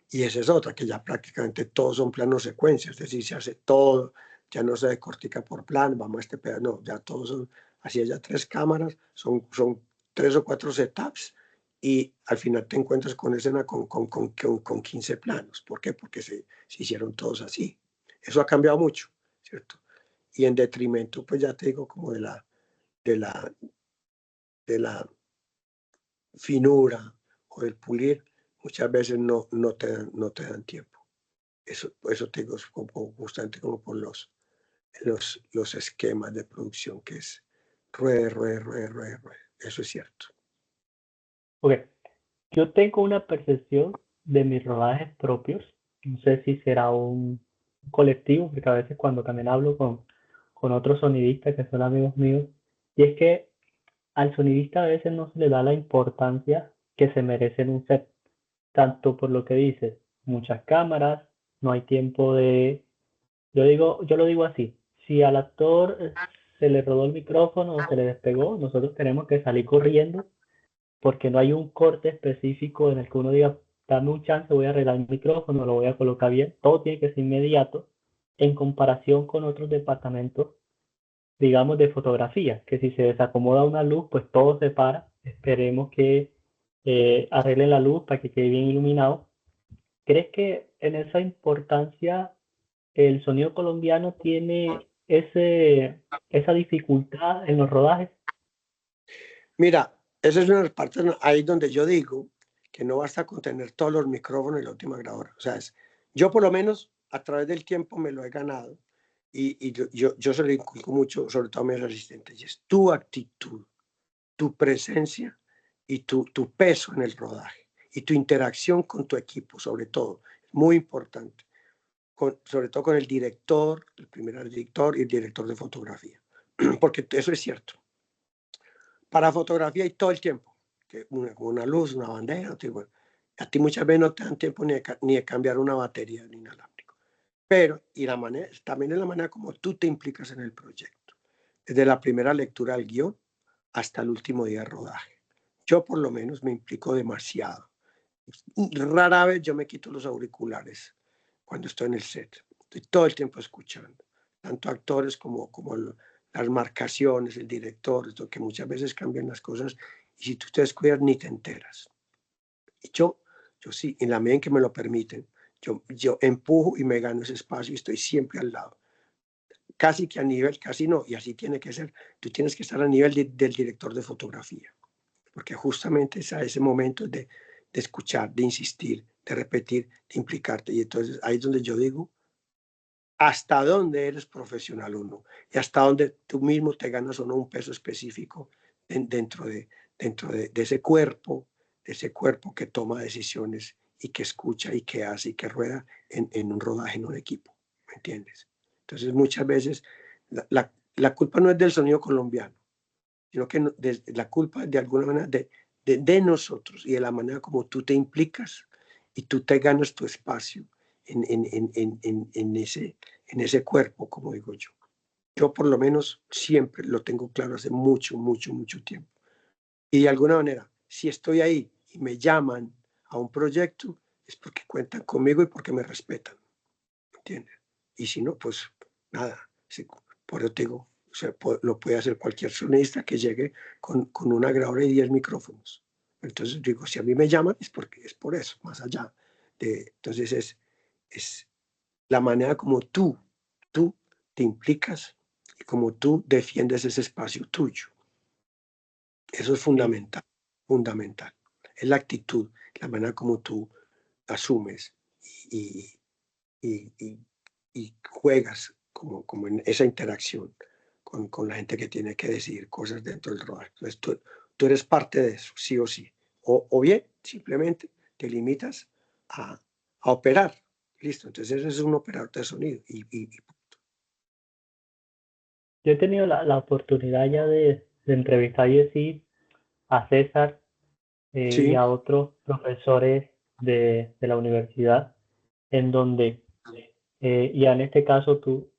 Y esa es otra, que ya prácticamente todos son planos secuencias, es decir, se hace todo, ya no se decortica por plan, vamos a este pedazo, no, ya todos son, así haya tres cámaras, son tres o cuatro setups, y al final te encuentras con escena con 15 planos. ¿Por qué? Porque se hicieron todos así. Eso ha cambiado mucho, ¿cierto? Y en detrimento, pues ya te digo, como de la, de la finura o del pulir, muchas veces no te dan tiempo. Eso te digo, es como, justamente como por los esquemas de producción que es ruede. Eso es cierto. Ok, yo tengo una percepción de mis rodajes propios. No sé si será un colectivo, porque a veces cuando también hablo con otros sonidistas que son amigos míos, y es que al sonidista a veces no se le da la importancia que se merece en un set, tanto por lo que dices, muchas cámaras, no hay tiempo de, yo lo digo así, si al actor se le rodó el micrófono o se le despegó, nosotros tenemos que salir corriendo porque no hay un corte específico en el que uno diga, dame un chance, voy a arreglar el micrófono, lo voy a colocar bien. Todo tiene que ser inmediato en comparación con otros departamentos, digamos, de fotografía, que si se desacomoda una luz, pues todo se para. Esperemos que arreglen la luz para que quede bien iluminado. ¿Crees que en esa importancia el sonido colombiano tiene esa dificultad en los rodajes? Mira, esa es una de las partes ahí donde yo digo que no basta con tener todos los micrófonos y la última grabadora. O sea, yo por lo menos a través del tiempo me lo he ganado y yo se lo inculco mucho, sobre todo a mis asistentes, y es tu actitud, tu presencia y tu peso en el rodaje y tu interacción con tu equipo, sobre todo, es muy importante, sobre todo con el director, el primer director y el director de fotografía, porque eso es cierto. Para fotografía hay todo el tiempo, que una luz, una bandera, bueno, a ti muchas veces no te dan tiempo ni de cambiar una batería ni inalámbrico. Pero, y la manera, también es la manera como tú te implicas en el proyecto, desde la primera lectura del guión hasta el último día de rodaje. Yo por lo menos me implico demasiado. Rara vez yo me quito los auriculares cuando estoy en el set. Estoy todo el tiempo escuchando, tanto actores como las marcaciones, el director, esto que muchas veces cambian las cosas y si tú te descuidas ni te enteras. Y yo sí, en la medida en que me lo permiten, yo empujo y me gano ese espacio y estoy siempre al lado. Casi que a nivel, casi no, y así tiene que ser. Tú tienes que estar a nivel del director de fotografía, porque justamente es a ese momento de escuchar, de insistir, de repetir, de implicarte. Y entonces ahí es donde yo digo, hasta dónde eres profesional o no, y hasta dónde tú mismo te ganas o no un peso específico dentro de ese cuerpo que toma decisiones y que escucha y que hace y que rueda en un rodaje, en un equipo, ¿me entiendes? Entonces muchas veces la culpa no es del sonido colombiano, sino que la culpa de alguna manera de nosotros y de la manera como tú te implicas y tú te ganas tu espacio en ese cuerpo, como digo yo. Yo por lo menos siempre lo tengo claro hace mucho, mucho, mucho tiempo. Y de alguna manera, si estoy ahí y me llaman a un proyecto, es porque cuentan conmigo y porque me respetan, ¿entiendes? Y si no, pues nada, por eso te digo, o sea, lo puede hacer cualquier sonista que llegue con una grabadora y 10 micrófonos. Entonces digo, si a mí me llaman es porque es por eso, más allá de, entonces es la manera como tú te implicas y como tú defiendes ese espacio tuyo. Eso es Sí. fundamental, fundamental. Es la actitud, la manera como tú asumes y, y, y, y juegas como en esa interacción con la gente que tiene que decidir cosas dentro del rodaje. Entonces tú eres parte de eso, sí o sí. O bien, simplemente te limitas a operar. Listo, entonces ese es un operador de sonido. Yo he tenido la oportunidad ya de entrevistar y decir a César y Sí, a otros profesores de la universidad, en donde, y en este caso tú,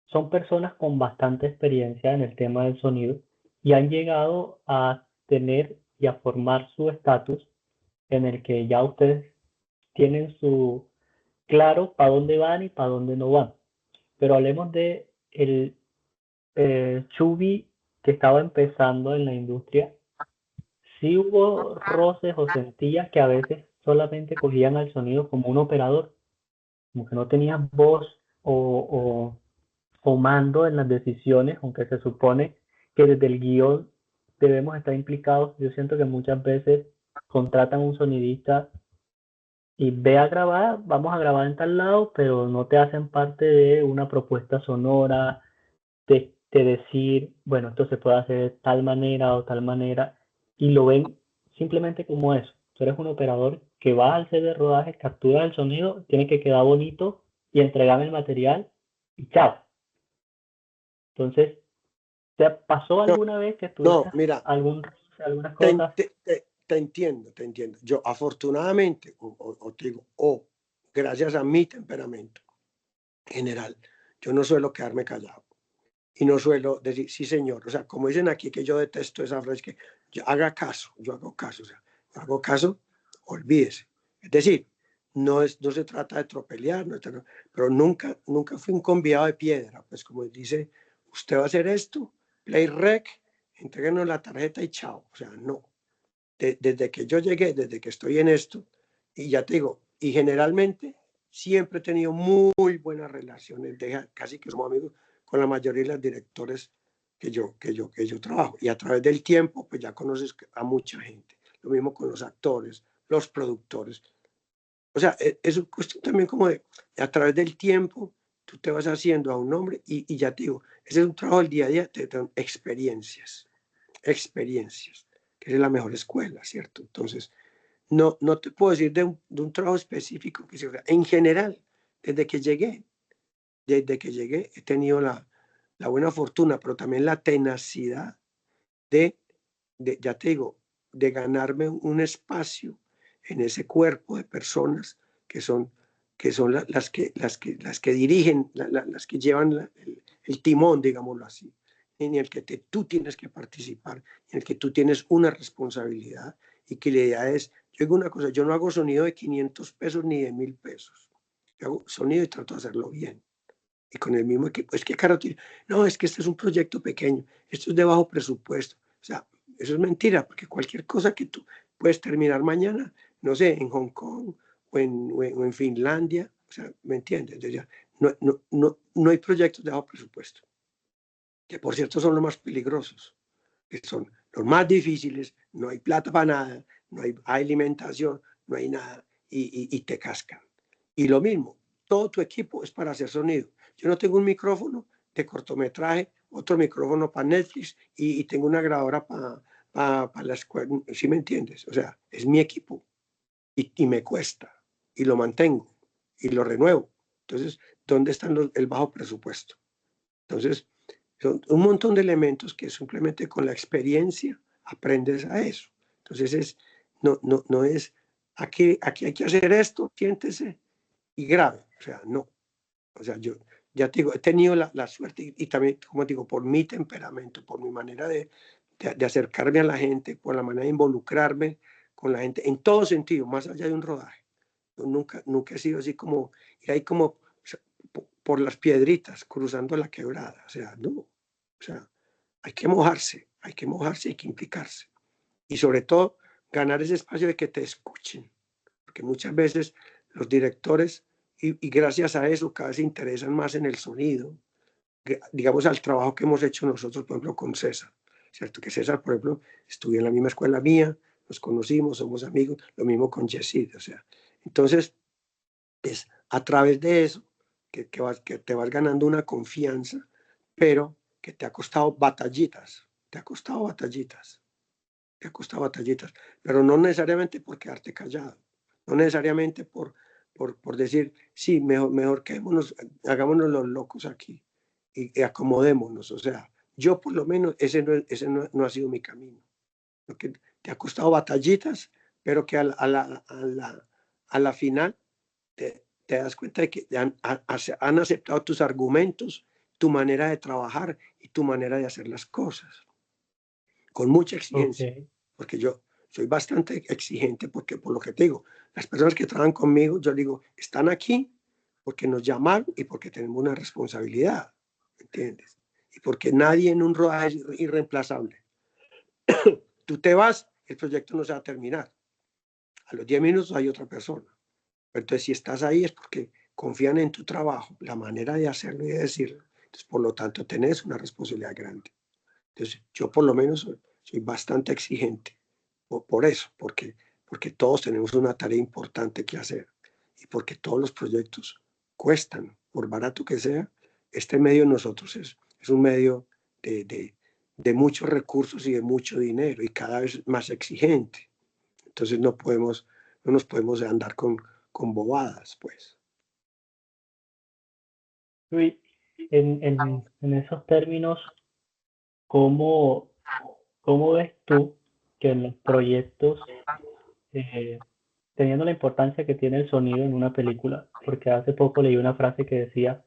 son personas con bastante experiencia en el tema del sonido y han llegado a tener y a formar su estatus en el que ya ustedes tienen su claro para dónde van y para dónde no van. Pero hablemos de el Chubby que estaba empezando en la industria. Sí hubo roces o sentías que a veces solamente cogían al sonido como un operador, como que no tenías voz o mando en las decisiones, aunque se supone que desde el guión debemos estar implicados. Yo siento que muchas veces contratan un sonidista y ve a grabar, vamos a grabar en tal lado, pero no te hacen parte de una propuesta sonora, de decir, bueno, esto se puede hacer de tal manera o tal manera, y lo ven simplemente como eso. Tú eres un operador que va al set de rodaje, captura el sonido, tiene que quedar bonito y entregarme el material y chao. Entonces, ¿te pasó no, alguna vez que no, tuvieras mira, algunas cosas? te entiendo, te entiendo. Yo afortunadamente, o te digo, gracias a mi temperamento general, yo no suelo quedarme callado y no suelo decir, sí señor, o sea, como dicen aquí que yo detesto esa frase que yo haga caso, yo hago caso, o sea, yo hago caso, olvídese. Es decir, no se trata de tropelear, pero nunca fui un convidado de piedra, pues como dice, usted va a hacer esto, play rec, entréguenos la tarjeta y chao. O sea, no. Desde que yo llegué, desde que estoy en esto, y ya te digo, y generalmente siempre he tenido muy buenas relaciones, casi que somos amigos con la mayoría de los directores que yo trabajo. Y a través del tiempo, pues ya conoces a mucha gente. Lo mismo con los actores, los productores. O sea, es una cuestión también como de, a través del tiempo, tú te vas haciendo a un nombre y ya te digo, ese es un trabajo del día a día, te dan experiencias, que es la mejor escuela, ¿cierto? Entonces, no te puedo decir de un trabajo específico que se, en general, desde que llegué, he tenido la buena fortuna, pero también la tenacidad de, ya te digo, de ganarme un espacio en ese cuerpo de personas que son, las que dirigen, las que llevan el timón, digámoslo así, en el que tú tienes que participar, en el que tú tienes una responsabilidad y que la idea es, yo digo una cosa, yo no hago sonido de 500 pesos ni de 1000 pesos, yo hago sonido y trato de hacerlo bien. Y con el mismo equipo, es que Caro, no, es que este es un proyecto pequeño, esto es de bajo presupuesto. O sea, eso es mentira, porque cualquier cosa que tú puedes terminar mañana, no sé, en Hong Kong o en Finlandia, o sea, ¿me entiendes? Entonces, no hay proyectos de bajo presupuesto, que por cierto son los más peligrosos, que son los más difíciles, no hay plata para nada, no hay alimentación, no hay nada, y te cascan. Y lo mismo, todo tu equipo es para hacer sonido. Yo no tengo un micrófono de cortometraje, otro micrófono para Netflix y tengo una grabadora para la escuela, ¿sí me entiendes? O sea, es mi equipo y me cuesta y lo mantengo y lo renuevo. Entonces, ¿dónde está el bajo presupuesto? Entonces, son un montón de elementos que simplemente con la experiencia aprendes a eso. Entonces, no es, aquí hay que hacer esto, siéntese y grave. O sea, no. O sea, yo ya te digo, he tenido la suerte y también, como te digo, por mi temperamento, por mi manera de acercarme a la gente, por la manera de involucrarme con la gente, en todo sentido, más allá de un rodaje. Yo nunca he sido así como, ir ahí como, o sea, por las piedritas, cruzando la quebrada. O sea, no. O sea, hay que mojarse, hay que implicarse. Y sobre todo, ganar ese espacio de que te escuchen. Porque muchas veces los directores, y gracias a eso, cada vez se interesan más en el sonido, digamos al trabajo que hemos hecho nosotros, por ejemplo, con César, ¿cierto? Que César, por ejemplo, estudió en la misma escuela mía, nos conocimos, somos amigos, lo mismo con Yesid, o sea, entonces es a través de eso que te vas ganando una confianza, pero que te ha costado batallitas, te ha costado batallitas, te ha costado batallitas, pero no necesariamente por quedarte callado, no necesariamente por decir, sí, mejor quedémonos, hagámonos los locos aquí y acomodémonos. O sea, yo por lo menos ese no ha sido mi camino. Lo que te ha costado batallitas, pero que a la final te das cuenta de que han aceptado tus argumentos, tu manera de trabajar y tu manera de hacer las cosas, con mucha Ok, exigencia, porque yo soy bastante exigente, porque por lo que te digo, las personas que trabajan conmigo, yo digo, están aquí porque nos llamaron y porque tenemos una responsabilidad, ¿entiendes? Y porque nadie en un rodaje es irreemplazable. Tú te vas, el proyecto no se va a terminar. A los 10 minutos hay otra persona. Pero entonces, si estás ahí es porque confían en tu trabajo, la manera de hacerlo y de decirlo. Entonces, por lo tanto, tenés una responsabilidad grande. Entonces, yo por lo menos soy bastante exigente por eso, porque todos tenemos una tarea importante que hacer y porque todos los proyectos cuestan, por barato que sea. Este medio de nosotros es un medio de, de, de muchos recursos y de mucho dinero y cada vez más exigente. Entonces no nos podemos andar con bobadas, pues. Luis, en esos términos, ¿cómo, cómo ves tú que en los proyectos, eh, teniendo la importancia que tiene el sonido en una película, porque hace poco leí una frase que decía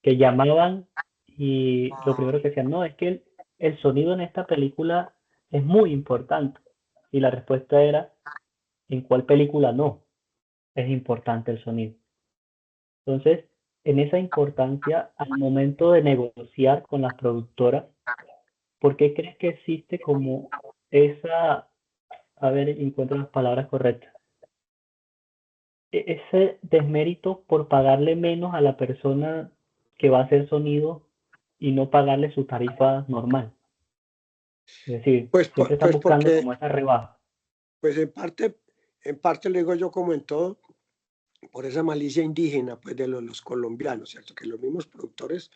que llamaban y lo primero que decían, no, es que el sonido en esta película es muy importante. Y la respuesta era, ¿en cuál película no? es importante el sonido. Entonces, en esa importancia, al momento de negociar con las productoras, ¿por qué crees que existe como esa, a ver, encuentro las palabras correctas, ese desmérito por pagarle menos a la persona que va a hacer sonido y no pagarle su tarifa normal? Es decir, Pues, siempre están pues buscando porque, como esa rebaja. pues en parte le digo yo como en todo, por esa malicia indígena pues de los colombianos, ¿cierto? Que los mismos productores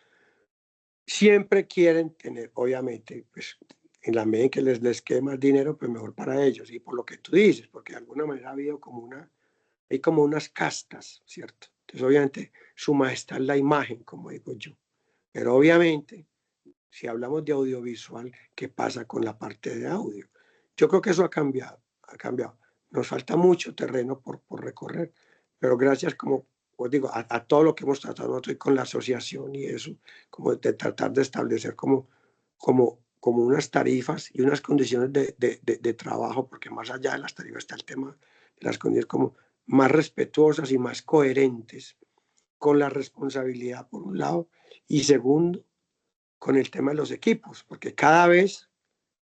siempre quieren tener, obviamente, pues en la medida en que les quede más dinero, pues mejor para ellos. Y por lo que tú dices, porque de alguna manera ha habido como hay como unas castas, ¿cierto? Entonces, obviamente, su majestad es la imagen, como digo yo. Pero obviamente, si hablamos de audiovisual, ¿qué pasa con la parte de audio? Yo creo que eso ha cambiado, ha cambiado. Nos falta mucho terreno por recorrer, pero gracias, como os digo, a todo lo que hemos tratado nosotros con la asociación y eso, como de tratar de establecer como unas tarifas y unas condiciones de trabajo, porque más allá de las tarifas está el tema de las condiciones como más respetuosas y más coherentes con la responsabilidad, por un lado, y segundo, con el tema de los equipos, porque cada vez,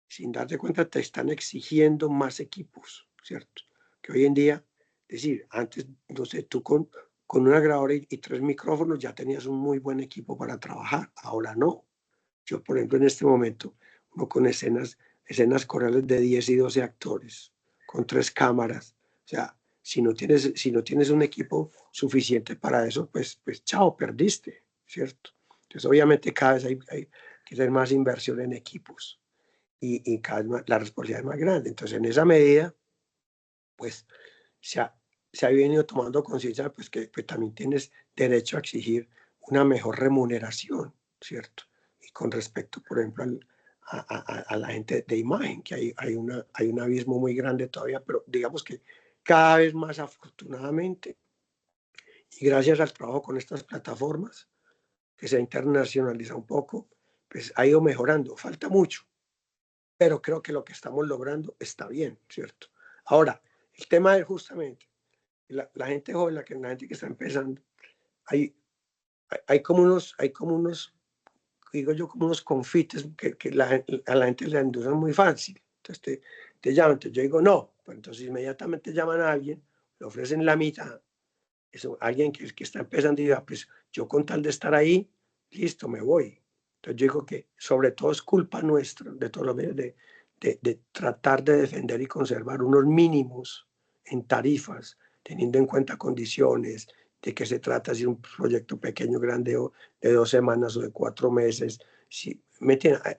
sin darte cuenta, te están exigiendo más equipos, ¿cierto? Que hoy en día, es decir, antes, no sé, tú con una grabadora y tres micrófonos ya tenías un muy buen equipo para trabajar, ahora no. Yo, por ejemplo, en este momento, uno con escenas corales de 10 y 12 actores, con tres cámaras, o sea, si no tienes un equipo suficiente para eso, pues chao, perdiste, ¿cierto? Entonces, obviamente, cada vez hay que hacer más inversión en equipos y cada vez la responsabilidad es más grande. Entonces, en esa medida, pues se ha, se ha venido tomando conciencia, pues que pues, también tienes derecho a exigir una mejor remuneración, ¿cierto? Y con respecto, por ejemplo, a la gente de imagen, que hay un abismo muy grande todavía, pero digamos que cada vez más afortunadamente, y gracias al trabajo con estas plataformas, que se ha internacionalizado un poco, pues ha ido mejorando. Falta mucho, pero creo que lo que estamos logrando está bien, ¿cierto? Ahora, el tema es justamente la gente joven, la gente que está empezando, hay, hay como unos, digo yo, como unos confites que a la gente le endulzan muy fácil. Entonces te llaman, entonces yo digo no, pues entonces inmediatamente llaman a alguien, le ofrecen la mitad, eso, alguien que está empezando y diga, pues yo con tal de estar ahí, listo, me voy. Entonces yo digo que sobre todo es culpa nuestra, de todos los medios, de tratar de defender y conservar unos mínimos en tarifas, teniendo en cuenta condiciones, de que se trata de un proyecto pequeño, grande, o de 2 semanas o de 4 meses. Sí,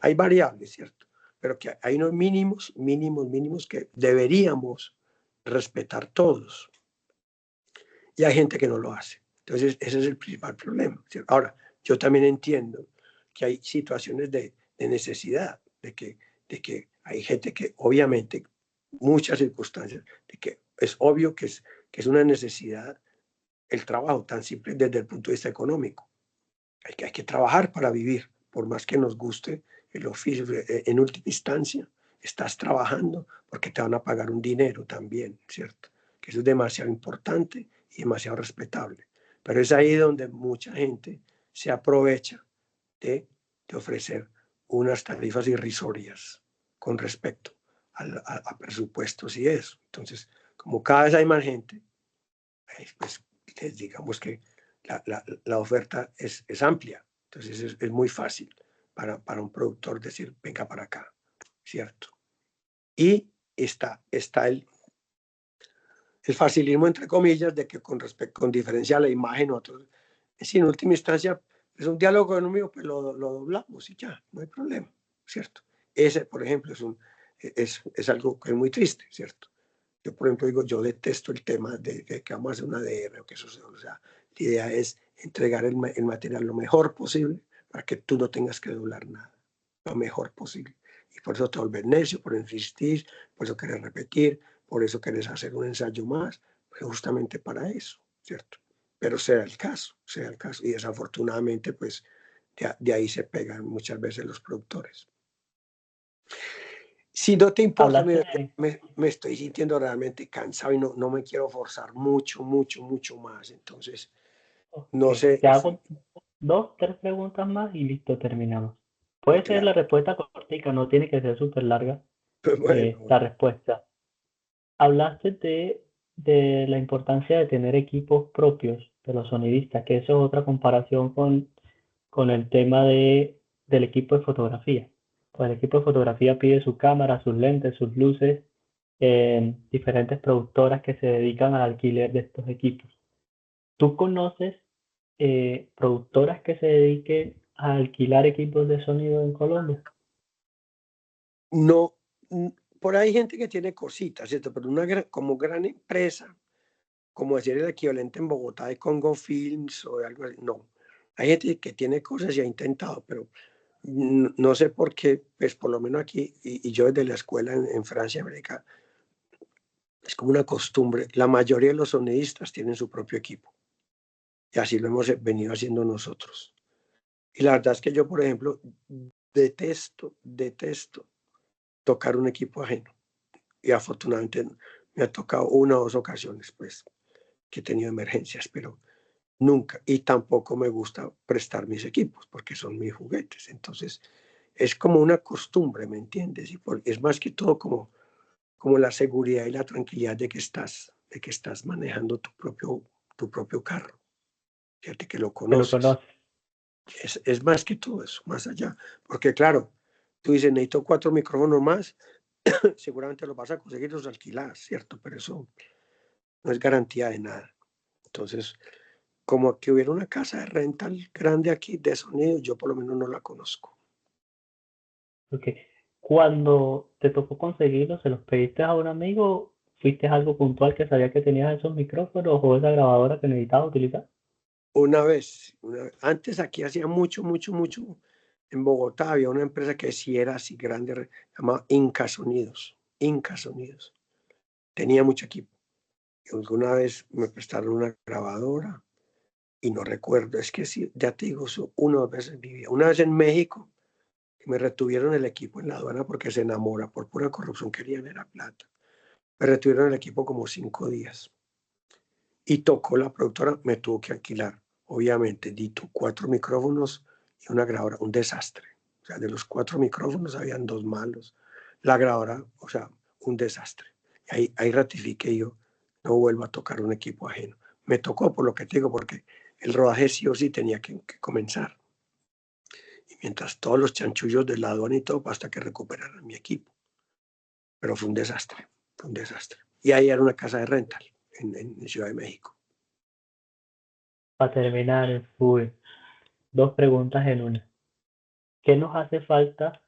hay variables, ¿cierto? Pero que hay unos mínimos, mínimos, mínimos que deberíamos respetar todos. Y hay gente que no lo hace. Entonces, ese es el principal problema, ¿cierto? Ahora, yo también entiendo que hay situaciones de necesidad, de que hay gente que obviamente, muchas circunstancias, de que es obvio que es una necesidad el trabajo, tan simple desde el punto de vista económico. Hay que trabajar para vivir, por más que nos guste el oficio, en última instancia, estás trabajando porque te van a pagar un dinero también, ¿cierto? Que eso es demasiado importante y demasiado respetable. Pero es ahí donde mucha gente se aprovecha de ofrecer unas tarifas irrisorias con respecto a presupuestos y eso. Entonces, como cada vez hay más gente, pues digamos que la oferta es amplia. Entonces es muy fácil para un productor decir, venga para acá, ¿cierto? Y está el facilismo, entre comillas, de que con diferencia a la imagen, otros, es en última instancia, es un diálogo económico, pues lo doblamos y ya, no hay problema, ¿cierto? Ese, por ejemplo, es algo que es muy triste, ¿cierto? Yo, por ejemplo, digo, yo detesto el tema de que vamos a hacer una ADR o que eso sea. O sea, la idea es entregar el material lo mejor posible para que tú no tengas que doblar nada, lo mejor posible. Y por eso te vuelves necio, por insistir, por eso querés repetir, por eso querés hacer un ensayo más, pues justamente para eso, ¿cierto? Pero sea el caso, sea el caso. Y desafortunadamente, pues de ahí se pegan muchas veces los productores. Si no te importa, Hablaste de, me estoy sintiendo realmente cansado y no me quiero forzar mucho, mucho, mucho más. Entonces, ok, no sé, te hago dos, tres preguntas más y listo, terminamos. Puede ser claro, la respuesta cortica, no tiene que ser súper larga bueno, la respuesta. Hablaste de la importancia de tener equipos propios de los sonidistas, que eso es otra comparación con el tema del equipo de fotografía. Pues el equipo de fotografía pide su cámara, sus lentes, sus luces, diferentes productoras que se dedican al alquiler de estos equipos. ¿Tú conoces productoras que se dediquen a alquilar equipos de sonido en Colombia? no, por ahí hay gente que tiene cositas, ¿cierto? Pero como gran empresa, como decir el equivalente en Bogotá de Congo Films o de algo así, no. Hay gente que tiene cosas y ha intentado, pero no sé por qué, pues por lo menos aquí, y yo desde la escuela en Francia, América, es como una costumbre. La mayoría de los sonidistas tienen su propio equipo y así lo hemos venido haciendo nosotros. Y la verdad es que yo, por ejemplo, detesto tocar un equipo ajeno. Y afortunadamente me ha tocado una o dos ocasiones, pues, que he tenido emergencias, pero nunca. Y tampoco me gusta prestar mis equipos porque son mis juguetes. Entonces, es como una costumbre, ¿me entiendes? Es más que todo como la seguridad y la tranquilidad de que estás manejando tu propio carro, fíjate que lo Que lo conoces. conoces. Es más que todo eso, más allá. Porque claro, tú dices, necesito 4 micrófonos más, seguramente los vas a conseguir, los alquilar, ¿cierto? Pero eso no es garantía de nada. Entonces, como que hubiera una casa de rental grande aquí de sonido, yo por lo menos no la conozco. Porque cuando te tocó conseguirlos, ¿se los pediste a un amigo? ¿Fuiste a algo puntual que sabía que tenías esos micrófonos o esa grabadora que necesitabas utilizar? Antes aquí hacía mucho, mucho, mucho. En Bogotá había una empresa que sí era así grande, llamaba Inca Sonidos. Inca Sonidos. Tenía mucho equipo. Y alguna vez me prestaron una grabadora y no recuerdo, es que sí, ya te digo, una o dos veces en mi vida. Una vez en México, me retuvieron el equipo en la aduana porque se enamora, por pura corrupción querían era plata. Me retuvieron el equipo como 5 días. Y tocó la productora, me tuvo que alquilar. Obviamente, dito 4 micrófonos y una grabadora, un desastre. O sea, de los 4 micrófonos habían 2 malos. La grabadora, o sea, un desastre. Y ahí ratifiqué yo, no vuelvo a tocar un equipo ajeno. Me tocó por lo que te digo, porque el rodaje sí o sí tenía que comenzar. Y mientras todos los chanchullos de la aduana y todo, hasta que recuperaran mi equipo. Pero fue un desastre, fue un desastre. Y ahí era una casa de rental en Ciudad de México. Para terminar, fui dos preguntas en una. ¿Qué nos hace falta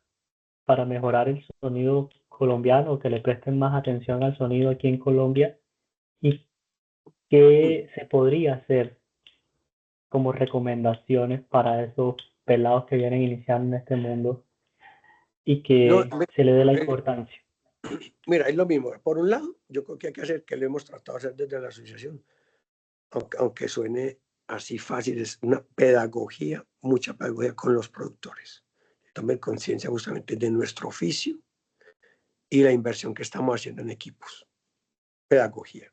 para mejorar el sonido colombiano, que le presten más atención al sonido aquí en Colombia? ¿Y qué se podría hacer como recomendaciones para esos pelados que vienen iniciando en este mundo y No, que se le dé la eh, importancia? mira, es lo mismo. Por un lado, yo creo que hay que hacer, que lo hemos tratado de hacer desde la asociación, aunque suene así fácil, es una pedagogía, mucha pedagogía con los productores. Tomen conciencia justamente de nuestro oficio y la inversión que estamos haciendo en equipos. Pedagogía.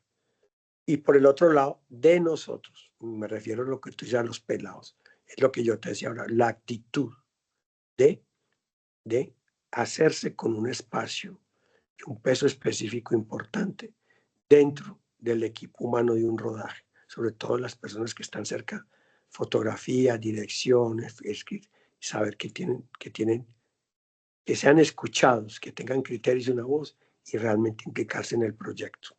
Y por el otro lado, de nosotros, me refiero a lo que tú dices a los pelados, es lo que yo te decía ahora, la actitud de, de hacerse con un espacio y un peso específico importante dentro del equipo humano de un rodaje, sobre todo las personas que están cerca, fotografía, dirección, saber que sean escuchados, que tengan criterios y una voz y realmente implicarse en el proyecto,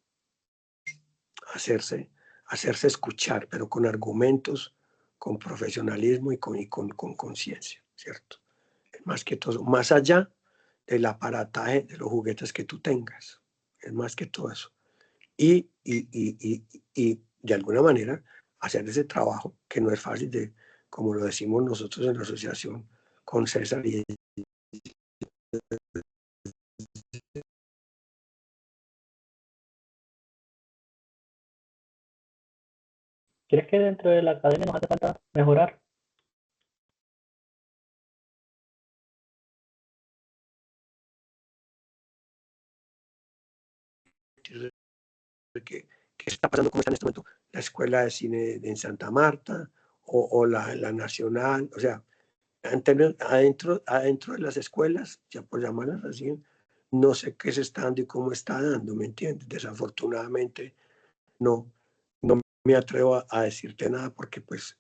hacerse, hacerse escuchar, pero con argumentos, con profesionalismo y con conciencia, ¿cierto? Más que todo, más allá del aparataje de los juguetes que tú tengas, es más que todo eso. Y de alguna manera hacer ese trabajo que no es fácil como lo decimos nosotros en la asociación con César y ¿Crees que dentro de la academia nos hace falta mejorar? sentirse qué está pasando, cómo está en este momento la Escuela de Cine en Santa Marta o la Nacional, o sea, adentro de las escuelas, ya por llamarlas así, no sé qué se está dando y cómo está dando, ¿me entiendes? Desafortunadamente no, no me atrevo a decirte nada porque pues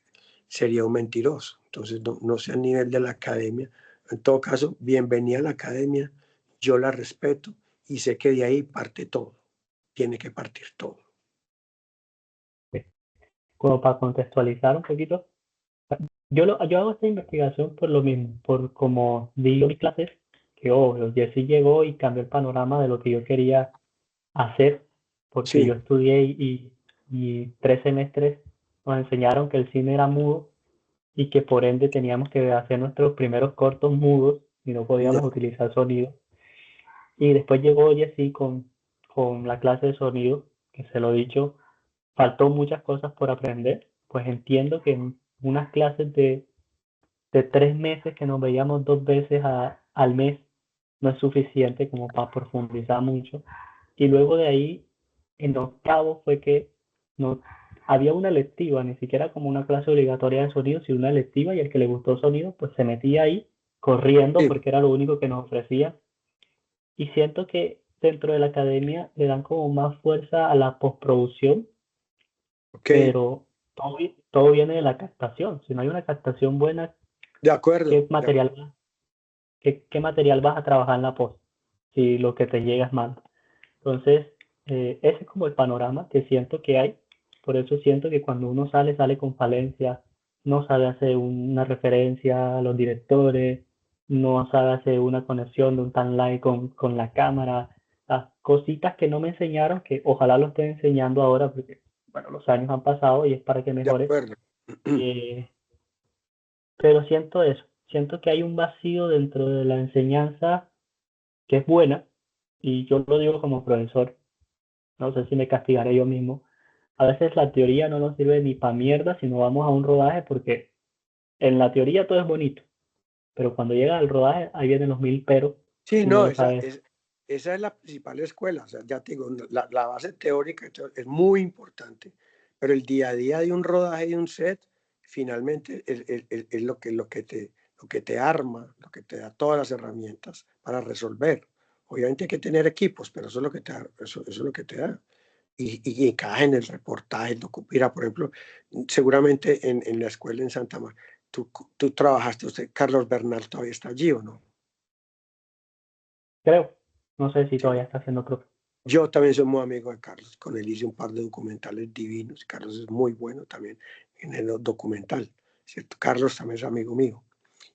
sería un mentiroso. Entonces no sé a nivel de la academia. En todo caso, bienvenida a la academia, yo la respeto y sé que de ahí parte todo, tiene que partir todo. Como para contextualizar un poquito, yo hago esta investigación por lo mismo, por como di mis clases, que obvio, Jesse llegó y cambió el panorama de lo que yo quería hacer, porque yo Sí, estudié y 3 semestres nos enseñaron que el cine era mudo y que por ende teníamos que hacer nuestros primeros cortos mudos y no podíamos no, utilizar sonido. Y después llegó Jesse con la clase de sonido, que se lo he dicho, faltó muchas cosas por aprender, pues entiendo que en unas clases de 3 meses que nos veíamos 2 veces al mes no es suficiente como para profundizar mucho. Y luego de ahí, en octavo fue que no, había una electiva, ni siquiera como una clase obligatoria de sonido, sino una electiva y el que le gustó sonido, pues se metía ahí corriendo sí, porque era lo único que nos ofrecía. Y siento que dentro de la academia le dan como más fuerza a la postproducción, ok, pero todo viene de la captación. Si no hay una captación buena, de acuerdo, ¿qué material, qué material vas a trabajar en la post? Si lo que te llega es malo. Entonces, ese es como el panorama que siento que hay. Por eso siento que cuando uno sale con falencia, no sabe hacer una referencia a los directores, no sabe hacer una conexión de un timeline con la cámara, las cositas que no me enseñaron, que ojalá lo estén enseñando ahora, porque bueno, los años han pasado y es para que de mejore. acuerdo. Eh, pero siento eso, siento que hay un vacío dentro de la enseñanza que es buena, y yo lo digo como profesor, no sé si me castigaré yo mismo. A veces la teoría no nos sirve ni para mierda si no vamos a un rodaje, porque en la teoría todo es bonito, pero cuando llega al rodaje ahí vienen los mil peros Sí, y no no, lo sabes. esa es la principal escuela. O sea, ya te digo, la base teórica y todo es muy importante, pero el día a día de un rodaje de un set, finalmente es lo que te arma, lo que te da todas las herramientas para resolver. Obviamente hay que tener equipos, pero eso es lo que te da. Eso es lo que te da. Y encaja en el reportaje, mira, por ejemplo, seguramente en la escuela en Santa Marta, tú trabajaste, Carlos Bernal todavía está allí o no. Creo, no sé si Sí. todavía está haciendo otro. Yo también soy muy amigo de Carlos, con él hice un par de documentales divinos. Carlos es muy bueno también en el documental, ¿cierto? Carlos también es amigo mío.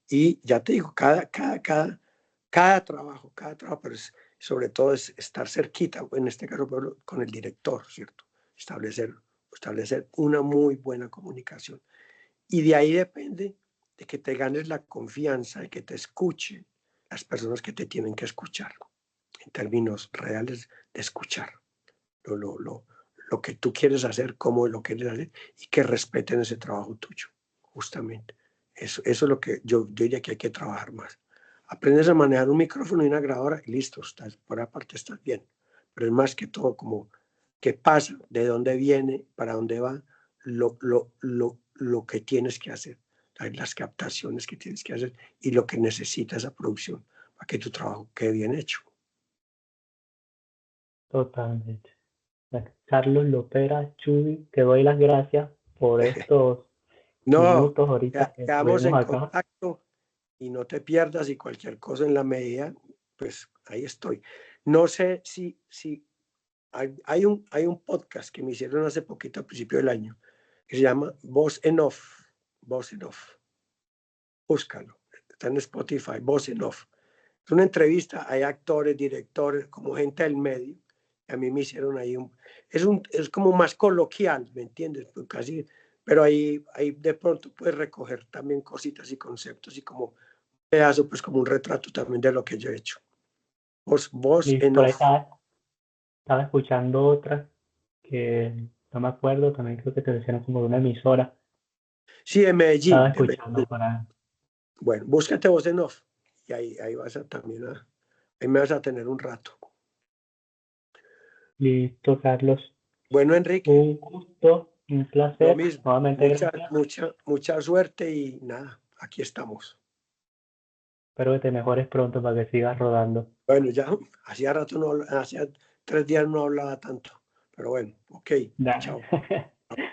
Y ya te digo, cada trabajo, pero sobre todo es estar cerquita, en este caso con el director, ¿cierto? Establecer una muy buena comunicación. Y de ahí depende de que te ganes la confianza, de que te escuchen las personas que te tienen que escuchar, en términos reales de escuchar lo, lo, lo, lo que tú quieres hacer, cómo lo quieres hacer y que respeten ese trabajo tuyo, justamente. Eso es lo que yo diría que hay que trabajar más. Aprendes a manejar un micrófono y una grabadora y listo, por aparte estás bien. Pero es más que todo como qué pasa, de dónde viene, para dónde va, lo que tienes que hacer, las captaciones que tienes que hacer y lo que necesita esa producción para que tu trabajo quede bien hecho. Totalmente. Carlos Lopera, Chuy, te doy las gracias por estos No, minutos ahorita que quedamos estuvimos en acá. contacto y no te pierdas y cualquier cosa en la medida, pues ahí estoy. No sé si hay un podcast que me hicieron hace poquito, a principio del año, que se llama Voz en Off. Voz en Off. Búscalo. Está en Spotify, Voz en Off. Es una entrevista, hay actores, directores, como gente del medio. A mí me hicieron ahí es como más coloquial, ¿me entiendes? Pues casi, pero ahí de pronto puedes recoger también cositas y conceptos y como un pedazo, pues como un retrato también de lo que yo he hecho. Voz Y en por ahí off. estaba escuchando otra que no me acuerdo, también creo que te decían como de una emisora. Sí, de Estaba Medellín, de escuchando Medellín. para... Bueno, búscate voz en off y ahí vas a también ahí me vas a tener un rato. Listo, Carlos. Bueno, Enrique, Un gusto, un lo placer. mismo. Nuevamente, gracias. Mucha suerte y nada, aquí estamos. Espero que te mejores pronto para que sigas rodando. Bueno, ya hacía rato no, hacía 3 días no hablaba tanto, pero bueno, ok, Dale. chao.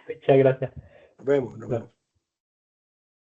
Muchas gracias. Nos Bueno. vemos.